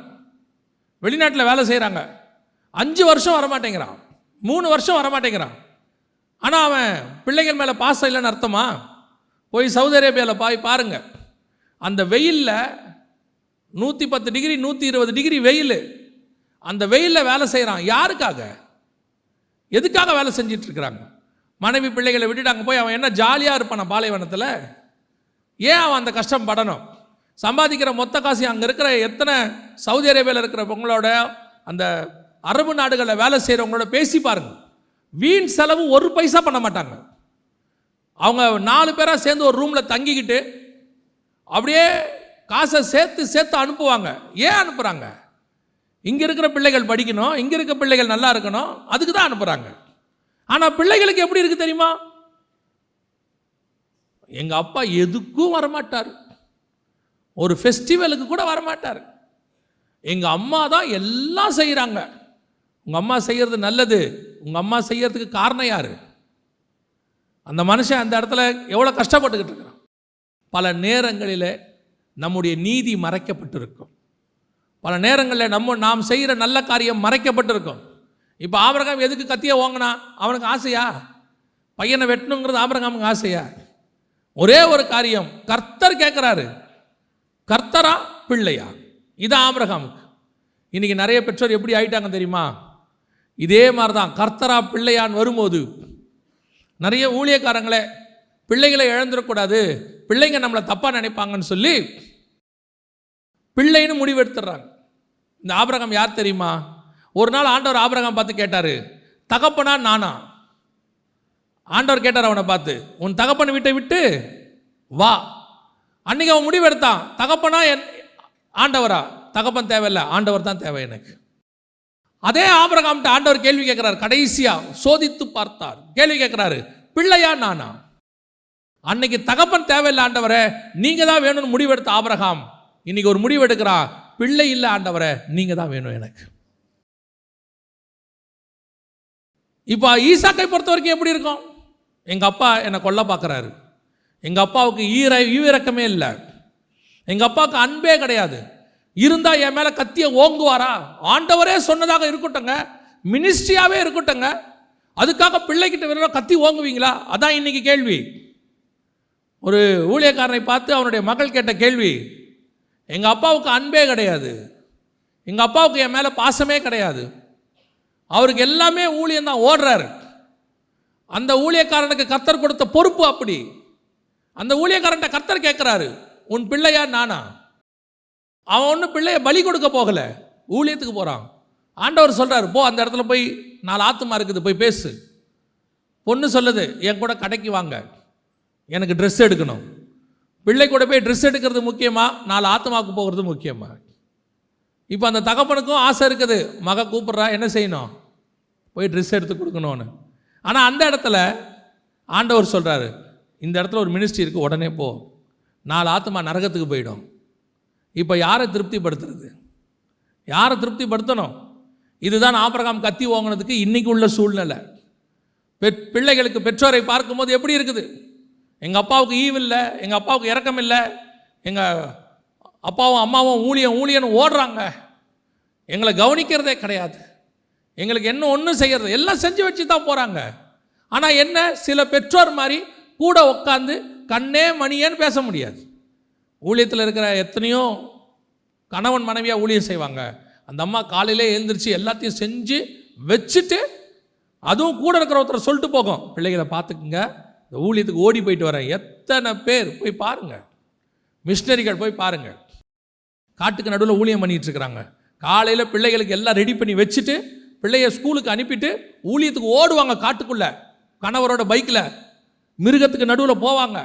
A: வெளிநாட்டில் வேலை செய்கிறாங்க, 5 வருஷம் வரமாட்டேங்கிறான், 3 வருஷம் வரமாட்டேங்கிறான். ஆனால் அவன் பிள்ளைகள் மேலே பாசம் இல்லைன்னு அர்த்தமா? போய் சவுதி அரேபியாவில் பாருங்க, அந்த வெயிலில் 110 டிகிரி 120 டிகிரி வெயில், அந்த வெயிலில் வேலை செய்கிறான். யாருக்காக, எதுக்காக வேலை செஞ்சிட்டு இருக்கிறாங்க? மனைவி பிள்ளைகளை விட்டுட்டு அங்கே போய் அவன் என்ன ஜாலியாக இருப்பான பாலைவனத்தில்? ஏன் அவன் அந்த கஷ்டம் படணும்? சம்பாதிக்கிற மொத்த காசு அங்கே இருக்கிற எத்தனை சவுதி அரேபியாவில் இருக்கிறவங்களோட, அந்த அரபு நாடுகளில் வேலை செய்கிறவங்களோட பேசி பாருங்க, வீண் செலவு 1 பைசா பண்ண மாட்டாங்க. அவங்க 4 பேராக சேர்ந்து ஒரு ரூமில் தங்கிக்கிட்டு அப்படியே காசை சேர்த்து அனுப்புவாங்க. ஏன் அனுப்புகிறாங்க? இங்கே இருக்கிற பிள்ளைகள் படிக்கணும், இங்கே இருக்கிற பிள்ளைகள் நல்லா இருக்கணும், அதுக்கு தான் அனுப்புகிறாங்க. ஆனால் பிள்ளைகளுக்கு எப்படி இருக்குது தெரியுமா? எங்கள் அப்பா எதுக்கும் வரமாட்டார், ஒரு ஃபெஸ்டிவலுக்கு கூட வரமாட்டார், எங்கள் அம்மா தான் எல்லாம் செய்கிறாங்க, உங்கள் அம்மா செய்கிறது நல்லது. உங்கள் அம்மா செய்யறதுக்கு காரணம் யார்? அந்த மனுஷன் அந்த இடத்துல எவ்வளோ கஷ்டப்பட்டுக்கிட்டு இருக்கிறான். பல நேரங்களில் நம்முடைய நீதி மறைக்கப்பட்டிருக்கும். பல நேரங்களில் நாம் செய்கிற நல்ல காரியம் மறைக்கப்பட்டிருக்கும். இப்போ ஆபிரகாம் எதுக்கு கத்தியை ஓங்கினா? அவனுக்கு ஆசையா? பையனை வெட்டணுங்கிறது ஆபிரகாமுக்கு ஆசையா? ஒரே ஒரு காரியம், கர்த்தர் கேட்குறாரு, கர்த்தரா பிள்ளையா? இது ஆபிரகாமுக்கு. இன்றைக்கி நிறைய பெற்றோர் எப்படி ஆயிட்டாங்க தெரியுமா? இதே மாதிரி தான், கர்த்தரா பிள்ளையான்னு வரும்போது நிறைய ஊழியக்காரங்களே பிள்ளைகளை இழந்துடக்கூடாது, பிள்ளைங்க நம்மளை தப்பாக நினைப்பாங்கன்னு சொல்லி பிள்ளைன்னு முடிவெடுத்துடுறாங்க. இந்த ஆபிரகாம் யார் தெரியுமா? ஒரு நாள் ஆண்டவர் ஆபிரகாம் பார்த்து கேட்டார், தகப்பனா நானா? ஆண்டவர் கேட்டார் அவனை பார்த்து, உன் தகப்பன் வீட்டை விட்டு வா. அன்னைக்கு அவன் முடிவெடுத்தான், தகப்பனா ஆண்டவரா? தகப்பன் தேவையில்லை, ஆண்டவர் தான் தேவை எனக்கு. அதே ஆபிரகாம்கிட்ட ஆண்டவர் கேள்வி கேட்கிறார், கடைசியா சோதித்து பார்த்தார், கேள்வி கேட்கிறாரு, பிள்ளையா நானா? அன்னைக்கு தகப்பன் தேவையில்லை ஆண்டவரே, நீங்க தான் வேணும்னு முடிவெடுத்த ஆபிரகாம் இன்னைக்கு ஒரு முடிவு எடுக்கிறான், பிள்ளை இல்லை ஆண்டவரே, நீங்க தான் வேணும் எனக்கு. இப்போ ஈசாக்கை பொறுத்த வரைக்கும் எப்படி இருக்கும்? எங்க அப்பா என்னை கொல்ல பார்க்குறாரு, எங்க அப்பாவுக்கு ஈவிரக்கமே இல்லை, எங்க அப்பாவுக்கு அன்பே கிடையாது, இருந்தா என் மேல கத்திய ஓங்குவாரா? ஆண்டவரே சொன்னதாக இருக்கட்டுங்க, மினிஸ்ட்ரியாவே இருக்கட்டுங்க, அதுக்காக பிள்ளைகிட்ட வேற கத்தி ஓங்குவீங்களா? அதான் இன்னைக்கு கேள்வி. ஒரு ஊழியக்காரனை பார்த்து அவனுடைய மகள் கேட்ட கேள்வி, எங்க அப்பாவுக்கு அன்பே கிடையாது, எங்க அப்பாவுக்கு என் மேல பாசமே கிடையாது, அவருக்கு எல்லாமே ஊழியம் தான், ஓடுறாரு. அந்த ஊழியக்காரனுக்கு கர்த்தர் கொடுத்த பொறுப்பு அப்படி. அந்த ஊழியக்காரன்ட்ட கர்த்தர் கேட்கிறாரு, உன் பிள்ளையா நானா? அவன் ஒன்றும் பிள்ளைய பலி கொடுக்க போகல, ஊழியத்துக்கு போகிறான். ஆண்டவர் சொல்கிறார், போ அந்த இடத்துல போய் 4 ஆத்துமா இருக்குது, போய் பேசு. பொண்ணு சொல்லுது, என் கூட கடைக்கு வாங்க, எனக்கு ட்ரெஸ் எடுக்கணும். பிள்ளை கூட போய் ட்ரெஸ் எடுக்கிறது முக்கியமா, 4 ஆத்துமாவுக்கு போகிறது முக்கியமா? இப்போ அந்த தகப்பனுக்கும் ஆசை இருக்குது, மக கூப்பிட்றா, என்ன செய்யணும்? போய் ட்ரெஸ் எடுத்து கொடுக்கணும்னு. ஆனால் அந்த இடத்துல ஆண்டவர் சொல்கிறாரு, இந்த இடத்துல ஒரு மினிஸ்ட்ரி இருக்குது, உடனே போ, 4 ஆத்துமா நரகத்துக்கு போயிடும். இப்போ யாரை திருப்திப்படுத்துறது? யாரை திருப்திப்படுத்தணும்? இதுதான் ஆபிரகாம் கத்தி ஓங்கினதுக்கு இன்னைக்கு உள்ள சூழ்நிலை. பிள்ளைகளுக்கு பெற்றோரை பார்க்கும்போது எப்படி இருக்குது? எங்கள் அப்பாவுக்கு ஈவு இல்லை, எங்கள் அப்பாவுக்கு இரக்கம் இல்லை, எங்கள் அப்பாவும் அம்மாவும் ஊழியன்னு ஓடுறாங்க, எங்களை கவனிக்கிறதே கிடையாது, எங்களுக்கு என்ன ஒன்றும் செய்கிறது, எல்லாம் செஞ்சு வச்சு தான் போகிறாங்க. ஆனால் என்ன, சில பெற்றோர் மாதிரி கூட உட்காந்து கண்ணே மணியேன்னு பேச முடியாது. ஊழியத்தில் இருக்கிற எத்தனையோ கணவன் மனைவியாக ஊழியம் செய்வாங்க, அந்த அம்மா காலையிலே எழுந்திரிச்சு எல்லாத்தையும் செஞ்சு வச்சுட்டு, அதுவும் கூட இருக்கிற ஒருத்தர் சொல்லிட்டு போகும், பிள்ளைகளை பார்த்துக்குங்க, இந்த ஊழியத்துக்கு ஓடி போயிட்டு வரேன். எத்தனை பேர் போய் பாருங்கள், மிஷினரிகள் போய் பாருங்கள், காட்டுக்கு நடுவில் ஊழியம் பண்ணிகிட்டு இருக்கிறாங்க. காலையில் பிள்ளைகளுக்கு எல்லாம் ரெடி பண்ணி வச்சுட்டு பிள்ளைய ஸ்கூலுக்கு அனுப்பிட்டு ஊழியத்துக்கு ஓடுவாங்க, காட்டுக்குள்ளே கணவரோட பைக்கில் மிருகத்துக்கு நடுவில் போவாங்க.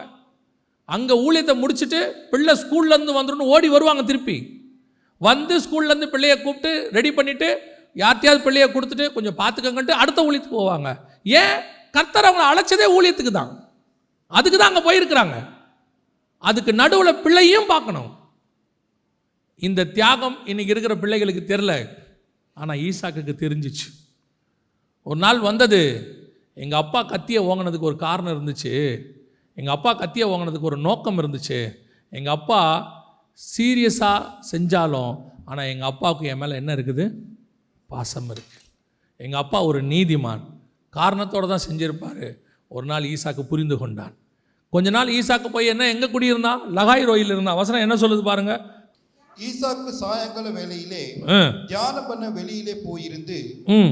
A: அங்கே ஊழியத்தை முடிச்சுட்டு பிள்ளை ஸ்கூல்லேருந்து வந்துடும் ஓடி வருவாங்க, திருப்பி வந்து ஸ்கூல்லேருந்து பிள்ளையை கூப்பிட்டு ரெடி பண்ணிவிட்டு யார்ட்டையாவது பிள்ளையை கொடுத்துட்டு கொஞ்சம் பார்த்துக்கங்கன்ட்டு அடுத்த ஊழியத்துக்கு போவாங்க. ஏன்? கர்த்தர் அவங்களை அழைச்சதே ஊழியத்துக்கு தான், அதுக்கு தான் அங்கே போயிருக்கிறாங்க. அதுக்கு நடுவில் பிள்ளையும் பார்க்கணும். இந்த தியாகம் இன்னைக்கு இருக்கிற பிள்ளைகளுக்கு தெரில, ஆனால் ஈசாக்குக்கு தெரிஞ்சிச்சு. ஒரு நாள் வந்தது, எங்கள் அப்பா கத்தியை ஓங்கினதுக்கு ஒரு காரணம் இருந்துச்சு, எங்கள் அப்பா கத்தியை வாங்கினதுக்கு ஒரு நோக்கம் இருந்துச்சு. எங்கள் அப்பா சீரியஸாக செஞ்சாலும், ஆனால் எங்கள் அப்பாவுக்கு என் மேலே என்ன இருக்குது? பாசம் இருக்குது. எங்கள் அப்பா ஒரு நீதிமான், காரணத்தோடு தான் செஞ்சுருப்பார். ஒரு நாள் ஈசாக்கு புரிந்து கொண்டான். கொஞ்ச நாள் ஈசாக்கு போய் எங்கே குடியிருந்தான்? லகாய் ரோயில் இருந்தான். வசனம் என்ன சொல்லுது பாருங்க.
B: ஈசாக்கு சாயங்கால வேளையிலே தியானம் பண்ண வெளியிலே போயிருந்து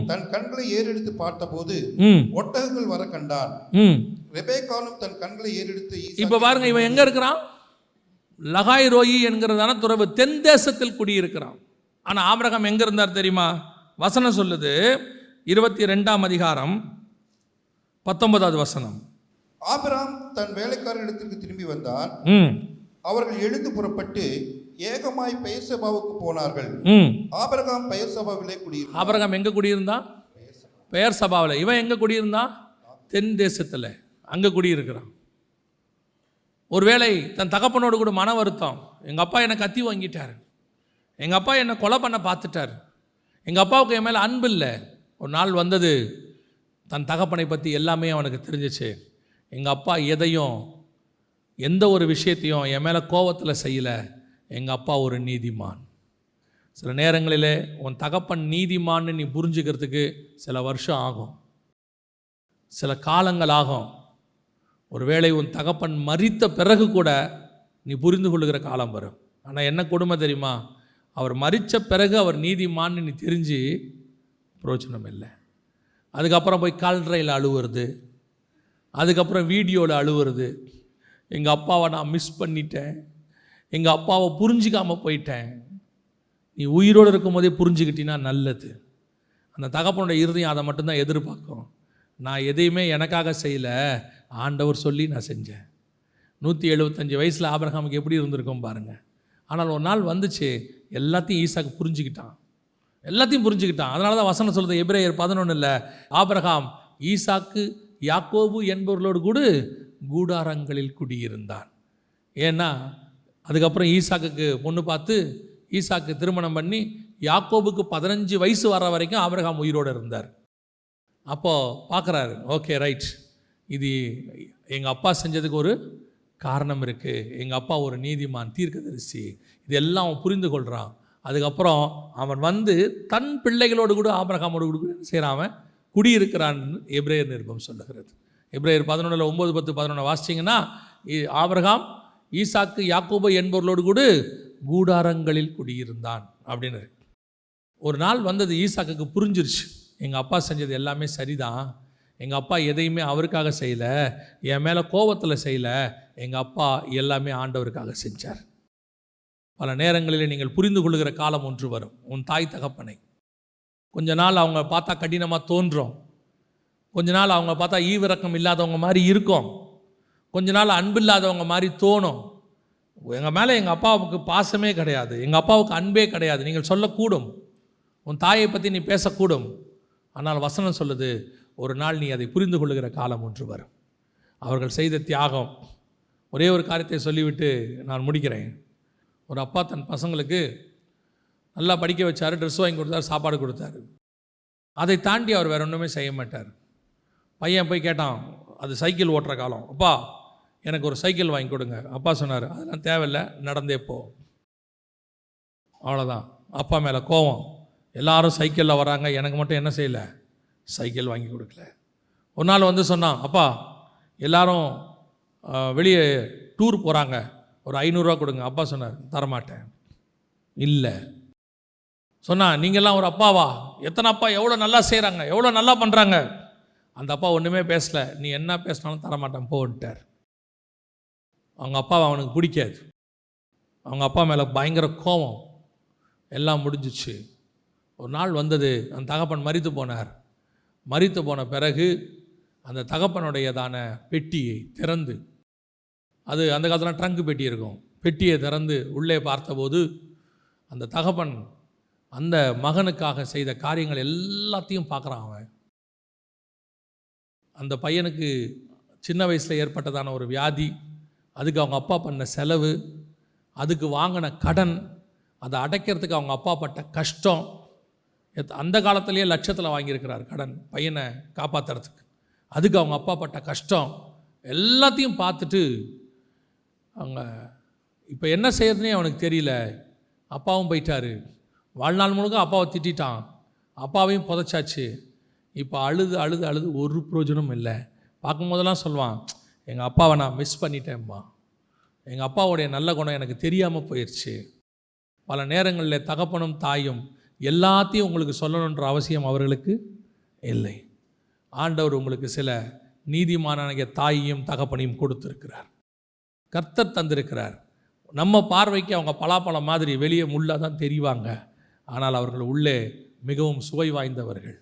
B: தன் கண்களை ஏறெடுத்து பார்த்தபோது ஒட்டகங்கள் வர கண்டான். ரெபேக்காலும் தன் கண்களை ஏறெடுத்து,
A: இப்ப பாருங்க, இவன் எங்க இருக்கிறான்? லகாய் ரோயி என்கிறதான துறவு, தென் தேசத்தில் குடியிருக்கிறான். ஆனா ஆபிரகாம் எங்க இருந்தார் தெரியுமா? வசனம் சொல்லுது, 22ஆம் அதிகாரம் 19வது வசனம்.
B: ஆபிரகாம் தன் வேலைக்காரரிடத்திற்கு திரும்பி வந்தான். அவர்கள் எழுந்து புறப்பட்டு ஏகமாய் பெயர்சபாவுக்கு போனார்கள். ஆபிரகாம் பெயர்சபாவிலே குடியிருந்தான். ஆபிரகாம் எங்க குடியிருந்தான்? பெயர்சபாவில். இவன் எங்க குடியிருந்தான்? தென் தேசத்தில், அங்கே குடியிருக்கிறான். ஒருவேளை தன் தகப்பனோடு கூட மன வருத்தம், எங்கள் அப்பா என்னை கத்தி வாங்கிட்டார், எங்கள் அப்பா என்னை கொலை பண்ண பார்த்துட்டார், எங்கள் அப்பாவுக்கு என் மேலே அன்பு இல்லை,
A: ஒரு நாள் வந்தது, தன் தகப்பனை பற்றி எல்லாமே அவனுக்கு தெரிஞ்சிச்சு. எங்கள் அப்பா எதையும் எந்த ஒரு விஷயத்தையும் என் மேலே கோபத்தில் செய்யலை. எங்கள் அப்பா ஒரு நீதிமான். சில நேரங்களில் உன் தகப்பன் நீதிமான்னு நீ புரிஞ்சுக்கிறதுக்கு சில வருஷம் ஆகும், சில காலங்கள் ஆகும். ஒருவேளை உன் தகப்பன் மரித்த பிறகு கூட நீ புரிந்து கொள்ளுகிற காலம் வரும். ஆனால் என்ன கொடுமை தெரியுமா, அவர் மரித்த பிறகு அவர் நீதிமான்னு நீ தெரிஞ்சு பிரயோஜனம் இல்லை. அதுக்கப்புறம் போய் கல்றையில் அழுவுறது, அதுக்கப்புறம் வீடியோவில் அழுவுறது. எங்கள் அப்பாவை நான் மிஸ் பண்ணிட்டேன், எங்கள் அப்பாவை புரிஞ்சிக்காமல் போயிட்டேன். நீ உயிரோடு இருக்கும்போதே புரிஞ்சுக்கிட்டீங்கன்னா நல்லது. அந்த தகப்பனுடைய இருதயம் அதை மட்டும்தான் எதிர்பார்க்கும். நான் எதையுமே எனக்காக செய்யலை, ஆண்டவர் சொல்லி நான் செஞ்சேன். 175 வயசில் ஆபிரகாமுக்கு எப்படி இருந்திருக்கும் பாருங்கள். ஆனால் ஒரு நாள் வந்துச்சு, எல்லாத்தையும் ஈசாக்கு புரிஞ்சுக்கிட்டான், எல்லாத்தையும் புரிஞ்சுக்கிட்டான். அதனால தான் வசனம் சொல்கிறது எபிரேயர் 11 ஆபிரகாம் ஈசாக்கு யாக்கோபு என்பவர்களோடு கூட கூடாரங்களில் குடியிருந்தான். ஏன்னா அதுக்கப்புறம் ஈசாக்குக்கு பொண்ணு பார்த்து ஈசாக்கு திருமணம் பண்ணி யாக்கோபுக்கு 15 வயசு வர வரைக்கும் ஆபிரகாம் உயிரோடு இருந்தார். அப்போது பார்க்குறாரு, ஓகே ரைட், இது எங்கள் அப்பா செஞ்சதுக்கு ஒரு காரணம் இருக்குது. எங்கள் அப்பா ஒரு நீதிமான், தீர்க்கதரிசி, இதெல்லாம் அவன் புரிந்து கொள்கிறான். அதுக்கப்புறம் அவன் வந்து தன் பிள்ளைகளோடு கூட ஆபிரகாமோடு கூட செய்கிறான், அவன் குடியிருக்கிறான்னு எபிரேயர் நிருபம் சொல்லுகிறது. எபிரேயர் 11 9 10 11 வாசிச்சிங்கன்னா, ஆபிரகாம் ஈசாக்கு யாக்கோபு என்பவர்களோடு கூட கூடாரங்களில் குடியிருந்தான் அப்படின்னு. ஒரு நாள் வந்தது, ஈசாக்குக்கு புரிஞ்சிருச்சு, எங்கள் அப்பா செஞ்சது எல்லாமே சரிதான், எங்கள் அப்பா எதையுமே அவருக்காக செய்யலை, என் மேலே கோபத்தில் செய்யலை, எங்கள் அப்பா எல்லாமே ஆண்டவருக்காக செஞ்சார். பல நேரங்களில் நீங்கள் புரிந்து கொள்ளுகிற காலம் ஒன்று வரும். உன் தாய் தகப்பனை கொஞ்ச நாள் அவங்க பார்த்தா கடினமாக தோன்றும், கொஞ்ச நாள் அவங்க பார்த்தா ஈவிரக்கம் இல்லாதவங்க மாதிரி இருக்கும், கொஞ்ச நாள் அன்பில்லாதவங்க மாதிரி தோணும். எங்கள் மேலே எங்கள் அப்பாவுக்கு பாசமே கிடையாது, எங்கள் அப்பாவுக்கு அன்பே கிடையாது நீங்கள் சொல்லக்கூடும், உன் தாயை பற்றி நீ பேசக்கூடும். ஆனால் வசனம் சொல்லுது, ஒரு நாள் நீ அதை புரிந்து கொள்ளுகிற காலம் ஒன்று வரும். அவர்கள் செய்த தியாகம். ஒரே ஒரு காரியத்தை சொல்லிவிட்டு நான் முடிக்கிறேன். ஒரு அப்பா தன் பசங்களுக்கு நல்லா படிக்க வச்சார், ட்ரெஸ் வாங்கி கொடுத்தாரு, சாப்பாடு கொடுத்தாரு. அதை தாண்டி அவர் வேறு ஒன்றுமே செய்ய மாட்டார். பையன் போய் கேட்டான், அது சைக்கிள் ஓட்டுற காலம், அப்பா எனக்கு ஒரு சைக்கிள் வாங்கி கொடுங்க. அப்பா சொன்னார், அதெல்லாம் தேவையில்லை, நடந்தே போ. அவ்வளோதான். அப்பா மேலே கோவம். எல்லாரும் சைக்கிளில் வராங்க, எனக்கு மட்டும் என்ன செய்யலை, சைக்கிள் வாங்கி கொடுக்கல. ஒரு நாள் வந்து சொன்னான், அப்பா எல்லாரும் வெளியே டூர் போகிறாங்க, ஒரு 500 ரூபா கொடுங்க. அப்பா சொன்னார், தரமாட்டேன். இல்லை சொன்னான், நீங்கள்லாம் ஒரு அப்பாவா, எத்தனை அப்பா எவ்வளோ நல்லா செய்கிறாங்க, எவ்வளோ நல்லா பண்ணுறாங்க. அந்த அப்பா ஒன்றுமே பேசலை, நீ என்ன பேசினாலும் தரமாட்டேன் போன்ட்டார். அவங்க அப்பாவை அவனுக்கு பிடிக்காது, அவங்க அப்பா மேலே பயங்கர கோபம். எல்லாம் முடிஞ்சிச்சு. ஒரு நாள் வந்தது, அந்த தகப்பன் மரித்து போனார். மரித்து போன பிறகு அந்த தகப்பனுடையதான பெட்டியை திறந்து, அது அந்த காலத்தில் ட்ரங்கு பெட்டி இருக்கும், பெட்டியை திறந்து உள்ளே பார்த்தபோது அந்த தகப்பன் அந்த மகனுக்காக செய்த காரியங்கள் எல்லாத்தையும் பார்க்குறான். அவன் அந்த பையனுக்கு சின்ன வயசில் ஏற்பட்டதான ஒரு வியாதி, அதுக்கு அவங்க அப்பா பண்ண செலவு, அதுக்கு வாங்கின கடன், அதை அடைக்கிறதுக்கு அவங்க அப்பா பட்ட கஷ்டம். அந்த காலத்திலேயே லட்சத்தில் வாங்கியிருக்கிறார் கடன் பையனை காப்பாற்றுறதுக்கு. அதுக்கு அவங்க அப்பா பட்ட கஷ்டம் எல்லாத்தையும் பார்த்துட்டு அவங்க இப்போ என்ன செய்யறதுனே அவனுக்கு தெரியல. அப்பாவும் போயிட்டார், வாழ்நாள் முழுக்க அப்பாவை திட்டான், அப்பாவையும் புதைச்சாச்சு. இப்போ அழுது அழுது அழுது ஒரு பிரயோஜனமும் இல்லை. பார்க்கும்போதெல்லாம் சொல்லுவான், எங்கள் அப்பாவை நான் மிஸ் பண்ணிட்டேன்மா, எங்கள் அப்பாவுடைய நல்ல குணம் எனக்கு தெரியாமல் போயிடுச்சு. பல நேரங்களில் தகப்பனும் தாயும் எல்லாத்தையும் உங்களுக்கு சொல்லணுன்ற அவசியம் அவர்களுக்கு இல்லை. ஆண்டவர் உங்களுக்கு சில நீதிமான தாயையும் தகப்பனையும் கொடுத்துருக்கிறார், கர்த்தர் தந்திருக்கிறார். நம்ம பார்வைக்கு அவங்க பலாப்பழம் மாதிரி வெளியே முள்ளாக தான் தெரிவாங்க, ஆனால் அவர்கள் உள்ளே மிகவும் சுவை வாய்ந்தவர்கள்,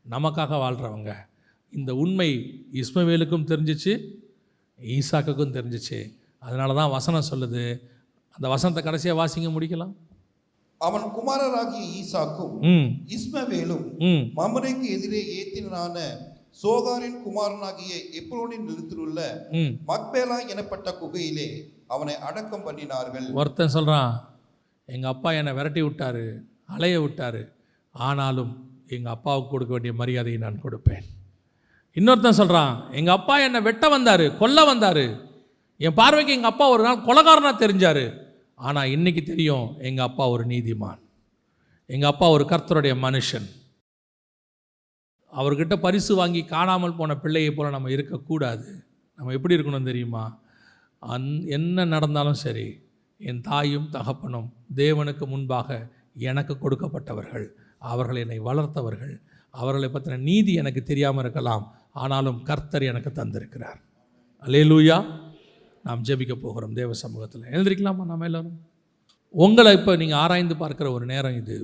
A: நமக்காக வாழ்கிறவங்க. இந்த உண்மை இஸ்மவேலுக்கும் தெரிஞ்சிச்சு, ஈசாக்குக்கும் தெரிஞ்சிச்சு. அதனால தான் வசனம் சொல்லுது. அந்த வசனத்தை கடைசியாக வாசிங்க, முடிக்கலாம்.
B: அவன் குமாரராகிய ஈசாக்கும் இஸ்மவேலும் மம்ரேக்கு எதிரே ஏத்தினான சோகாரின் குமாரனாகிய எப்ரோனின் நிலத்திலுள்ள மக்பேலா எனப்பட்ட குகையிலே அவனை அடக்கம் பண்ணினார்கள்.
A: ஒருத்தன் சொல்கிறான், எங்கள் அப்பா என்னை விரட்டி விட்டாரு, அலைய விட்டாரு, ஆனாலும் எங்கள் அப்பாவுக்கு கொடுக்க வேண்டிய மரியாதையை நான் கொடுப்பேன். இன்னொருத்தன் சொல்கிறான், எங்கள் அப்பா என்னை வெட்ட வந்தார், கொல்ல வந்தார், என் பார்வைக்கு எங்கள் அப்பா ஒரு நாள் கொலைகாரனாக தெரிஞ்சார், ஆனால் இன்றைக்கி தெரியும் எங்கள் அப்பா ஒரு நீதிமான், எங்கள் அப்பா ஒரு கர்த்தருடைய மனுஷன். அவர்கிட்ட பரிசு வாங்கி காணாமல் போன பிள்ளையை போல் நம்ம இருக்கக்கூடாது. நம்ம எப்படி இருக்கணும் தெரியுமா? என்ன நடந்தாலும் சரி, என் தாயும் தகப்பனும் தேவனுக்கு முன்பாக எனக்கு கொடுக்கப்பட்டவர்கள், அவர்கள் என்னை வளர்த்தவர்கள், அவர்களை பற்றின நீதி எனக்கு தெரியாமல் இருக்கலாம், ஆனாலும் கர்த்தர் எனக்கு தந்திருக்கிறார். அல்லேலூயா. நாம் ஜெபிக்க போகிறோம் தேவ சமூகத்தில். எழுந்திருக்கலாமா நம்ம எல்லோரும்? உங்களை இப்போ நீங்கள் ஆராய்ந்து பார்க்குற ஒரு நேரம் இது.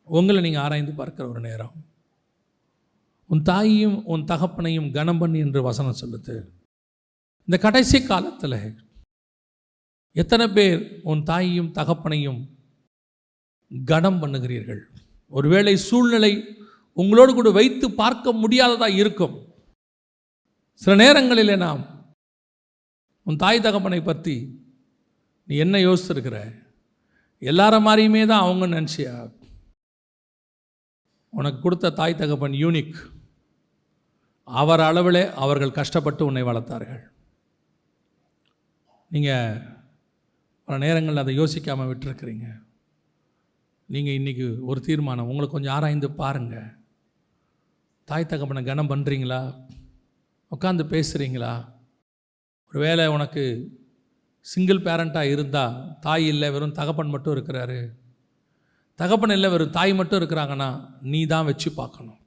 A: உங்களை நீங்கள் ஆராய்ந்து பார்க்குற ஒரு நேரம். உன் தாயையும் உன் தகப்பனையும் கனம் பண்ணி என்று வசனம் சொல்லுது. இந்த கடைசி காலத்தில் எத்தனை பேர் உன் தாயையும் தகப்பனையும் கனம் பண்ணுகிறீர்கள்? ஒருவேளை சூழ்நிலை உங்களோடு கூட வைத்து பார்க்க முடியாததாக இருக்கும். சில நேரங்களில் நாம் உன் தாய் தகப்பனை பற்றி நீ என்ன யோசிச்சிருக்கிற? எல்லார மாதிரியுமே தான் அவங்க நினச்சியா? உனக்கு கொடுத்த தாய் தகப்பன் யூனிக். அவர் அளவிலே அவர்கள் கஷ்டப்பட்டு உன்னை வளர்த்தார்கள். நீங்கள் பல நேரங்களில் அதை யோசிக்காமல் விட்டுருக்கிறீங்க. நீங்கள் இன்றைக்கி ஒரு தீர்மானம், உங்களை கொஞ்சம் ஆராய்ந்து பாருங்கள். தாய் தகப்பனை கனம் பண்ணுறீங்களா? உட்காந்து பேசுகிறீங்களா? ஒரு வேளை உனக்கு சிங்கிள் பேரண்ட்டாக இருந்தால், தாய் இல்லை வெறும் தகப்பன் மட்டும் இருக்கிறாரு, தகப்பன் இல்லை வெறும் தாய் மட்டும் இருக்கிறாங்கன்னா நீ தான் வச்சு பார்க்கணும்.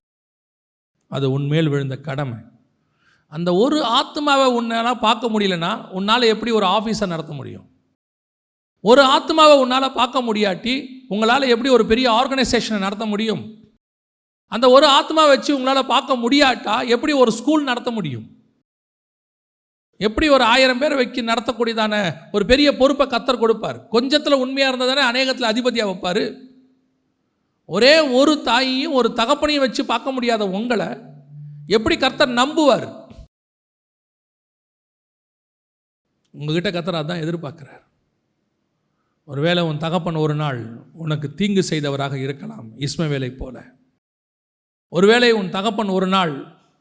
A: அது உன்மேல் விழுந்த கடமை. அந்த ஒரு ஆத்மாவை உன்னால் பார்க்க முடியலன்னா உன்னால் எப்படி ஒரு ஆஃபீஸை நடத்த முடியும்? ஒரு ஆத்மாவை உன்னால் பார்க்க முடியாட்டி உங்களால் எப்படி ஒரு பெரிய ஆர்கனைசேஷனை நடத்த முடியும்? அந்த ஒரு ஆத்மாவை வச்சு உங்களால் பார்க்க முடியாட்டா எப்படி ஒரு ஸ்கூல் நடத்த முடியும்? எப்படி ஒரு 1000 பேர் வைக்க நடத்தக்கூடியதான ஒரு பெரிய பொறுப்பை கர்த்தர் கொடுப்பார்? கொஞ்சத்தில் உண்மையாக இருந்தால் தானே அநேகத்தில் அதிபதியாக வைப்பார். ஒரே ஒரு தாயையும் ஒரு தகப்பனையும் வச்சு பார்க்க முடியாத உங்களை எப்படி கர்த்தர் நம்புவார்? உங்ககிட்ட கர்த்தர் அதான் எதிர்பார்க்கிறார். ஒருவேளை உன் தகப்பன் ஒரு நாள் உனக்கு தீங்கு செய்தவராக இருக்கலாம், இஸ்மவேலை போல. ஒருவேளை உன் தகப்பன் ஒரு நாள்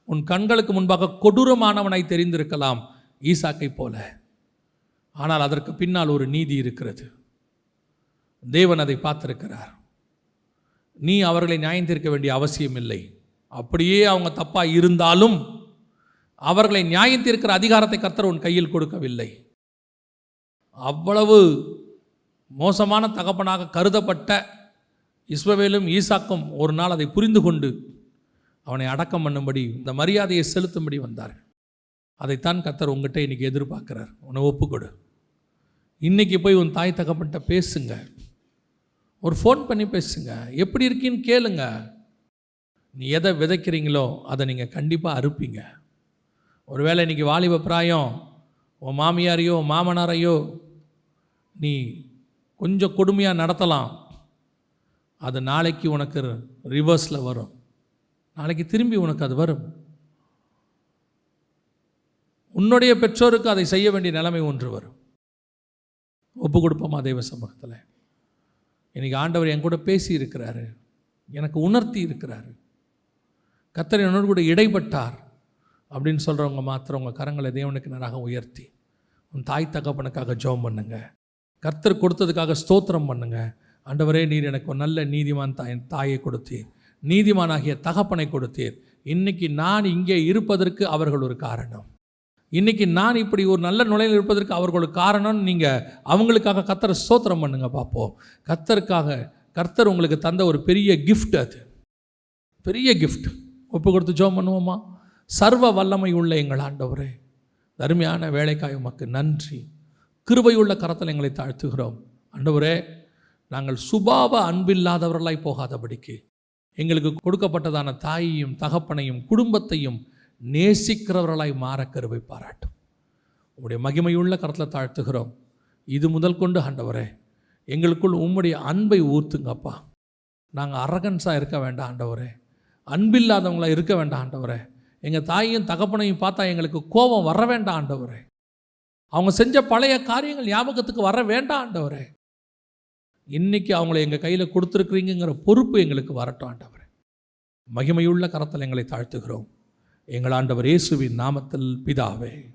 A: உன் கண்களுக்கு முன்பாக கொடூரமானவனாய் தெரிந்திருக்கலாம், ஈசாக்கை போல. ஆனால் அதற்கு பின்னால் ஒரு நீதி இருக்கிறது. தேவன் அதை பார்த்திருக்கிறார். நீ அவர்களை நியாயம் தீர்க்க வேண்டிய அவசியம் இல்லை. அப்படியே அவங்க தப்பாக இருந்தாலும் அவர்களை நியாயம் தீர்க்கிற அதிகாரத்தை கர்த்தர் உன் கையில் கொடுக்கவில்லை. அவ்வளவு மோசமான தகப்பனாக கருதப்பட்ட இஸ்மவேலும் ஈசாக்கும் ஒரு நாள் அதை புரிந்து கொண்டு அவனை அடக்கம் பண்ணும்படி, இந்த மரியாதையை செலுத்தும்படி வந்தார்கள். அதைத்தான் கர்த்தர் உங்கள்கிட்ட இன்றைக்கி எதிர்பார்க்கிறார். உன்னை ஒப்புக்கொடு. இன்றைக்கி போய் உன் தாய் தகப்பன்கிட்ட பேசுங்க. ஒரு ஃபோன் பண்ணி பேசுங்க. எப்படி இருக்கீன்னு கேளுங்க. நீ எதை விதைக்கிறீங்களோ அதை நீங்கள் கண்டிப்பாக அறுப்பீங்க. ஒருவேளை இன்றைக்கி வாலிப பிராயம் உன் மாமியாரையோ மாமனாரையோ நீ கொஞ்சம் கொடுமையாக நடத்தலாம். அது நாளைக்கு உனக்கு ரிவர்ஸில் வரும். நாளைக்கு திரும்பி உனக்கு அது வரும். உன்னுடைய பெற்றோருக்கு அதை செய்ய வேண்டிய நிலைமை ஒன்று வரும். ஒப்பு கொடுப்போமா தெய்வ சமூகத்தில்? இன்றைக்கி ஆண்டவர் என் கூட பேசி இருக்கிறாரு, எனக்கு உணர்த்தி இருக்கிறாரு, கர்த்தர் என்னோடு கூட இடைப்பட்டார் அப்படின்னு சொல்கிறவங்க மாத்திரம் உங்கள் கரங்களை தேவனுக்கு நேராக உயர்த்தி உன் தாய் தகப்பனுக்காக ஜெபம் பண்ணுங்க. கர்த்தர் கொடுத்ததுக்காக ஸ்தோத்திரம் பண்ணுங்க. ஆண்டவரே, நீர் எனக்கு ஒரு நல்ல நீதிமான் தாயை கொடுத்தீர், நீதிமானாகிய தகப்பனை கொடுத்தீர். இன்றைக்கி நான் இங்கே இருப்பதற்கு அவர்கள் ஒரு காரணம். இன்றைக்கி நான் இப்படி ஒரு நல்ல நுழையில் இருப்பதற்கு அவர்களுக்கு காரணம்னு நீங்கள் அவங்களுக்காக கர்த்தரை ஸ்தோத்திரம் பண்ணுங்க பார்ப்போம். கர்த்தர் உங்களுக்கு தந்த ஒரு பெரிய கிஃப்ட், அது பெரிய கிஃப்ட். ஒப்பு கொடுத்து ஜெபம் பண்ணுவோமா? சர்வ வல்லமை உள்ள எங்கள் ஆண்டவரே, அருமையான வேலைக்காய் உமக்கு நன்றி. கிருபையுள்ள கரத்தில் எங்களை தாழ்த்துகிறோம். ஆண்டவரே, நாங்கள் சுபாவ அன்பில்லாதவர்களாய் போகாதபடிக்கு எங்களுக்கு கொடுக்கப்பட்டதான தாயையும் தகப்பனையும் குடும்பத்தையும் நேசிக்கிறவர்களாய் மாற கிருபை பாராட்டும். உம்முடைய மகிமையுள்ள கரத்தில் தாழ்த்துகிறோம். இது முதல் கொண்டு ஆண்டவரே, எங்களுக்குள் உம்முடைய அன்பை ஊற்றுங்கப்பா. நாங்கள் அரகன்ஸாக இருக்க வேண்டாம் ஆண்டவரே, அன்பில்லாதவங்களாக இருக்க வேண்டாம் ஆண்டவரே. எங்கள் தாயையும் தகப்பனையும் பார்த்தா எங்களுக்கு கோபம் வர வேண்டாம் ஆண்டவரே. அவங்க செஞ்ச பழைய காரியங்கள் ஞாபகத்துக்கு வர வேண்டாம் ஆண்டவரே. இன்றைக்கி அவங்கள எங்கள் கையில் கொடுத்துருக்குறீங்கிற பொறுப்பு எங்களுக்கு வரட்டும் ஆண்டவரே. மகிமையுள்ள கரத்தில் எங்களை தாழ்த்துகிறோம். எங்கள் ஆண்டவர் இயேசுவின் நாமத்தில் பிதாவே.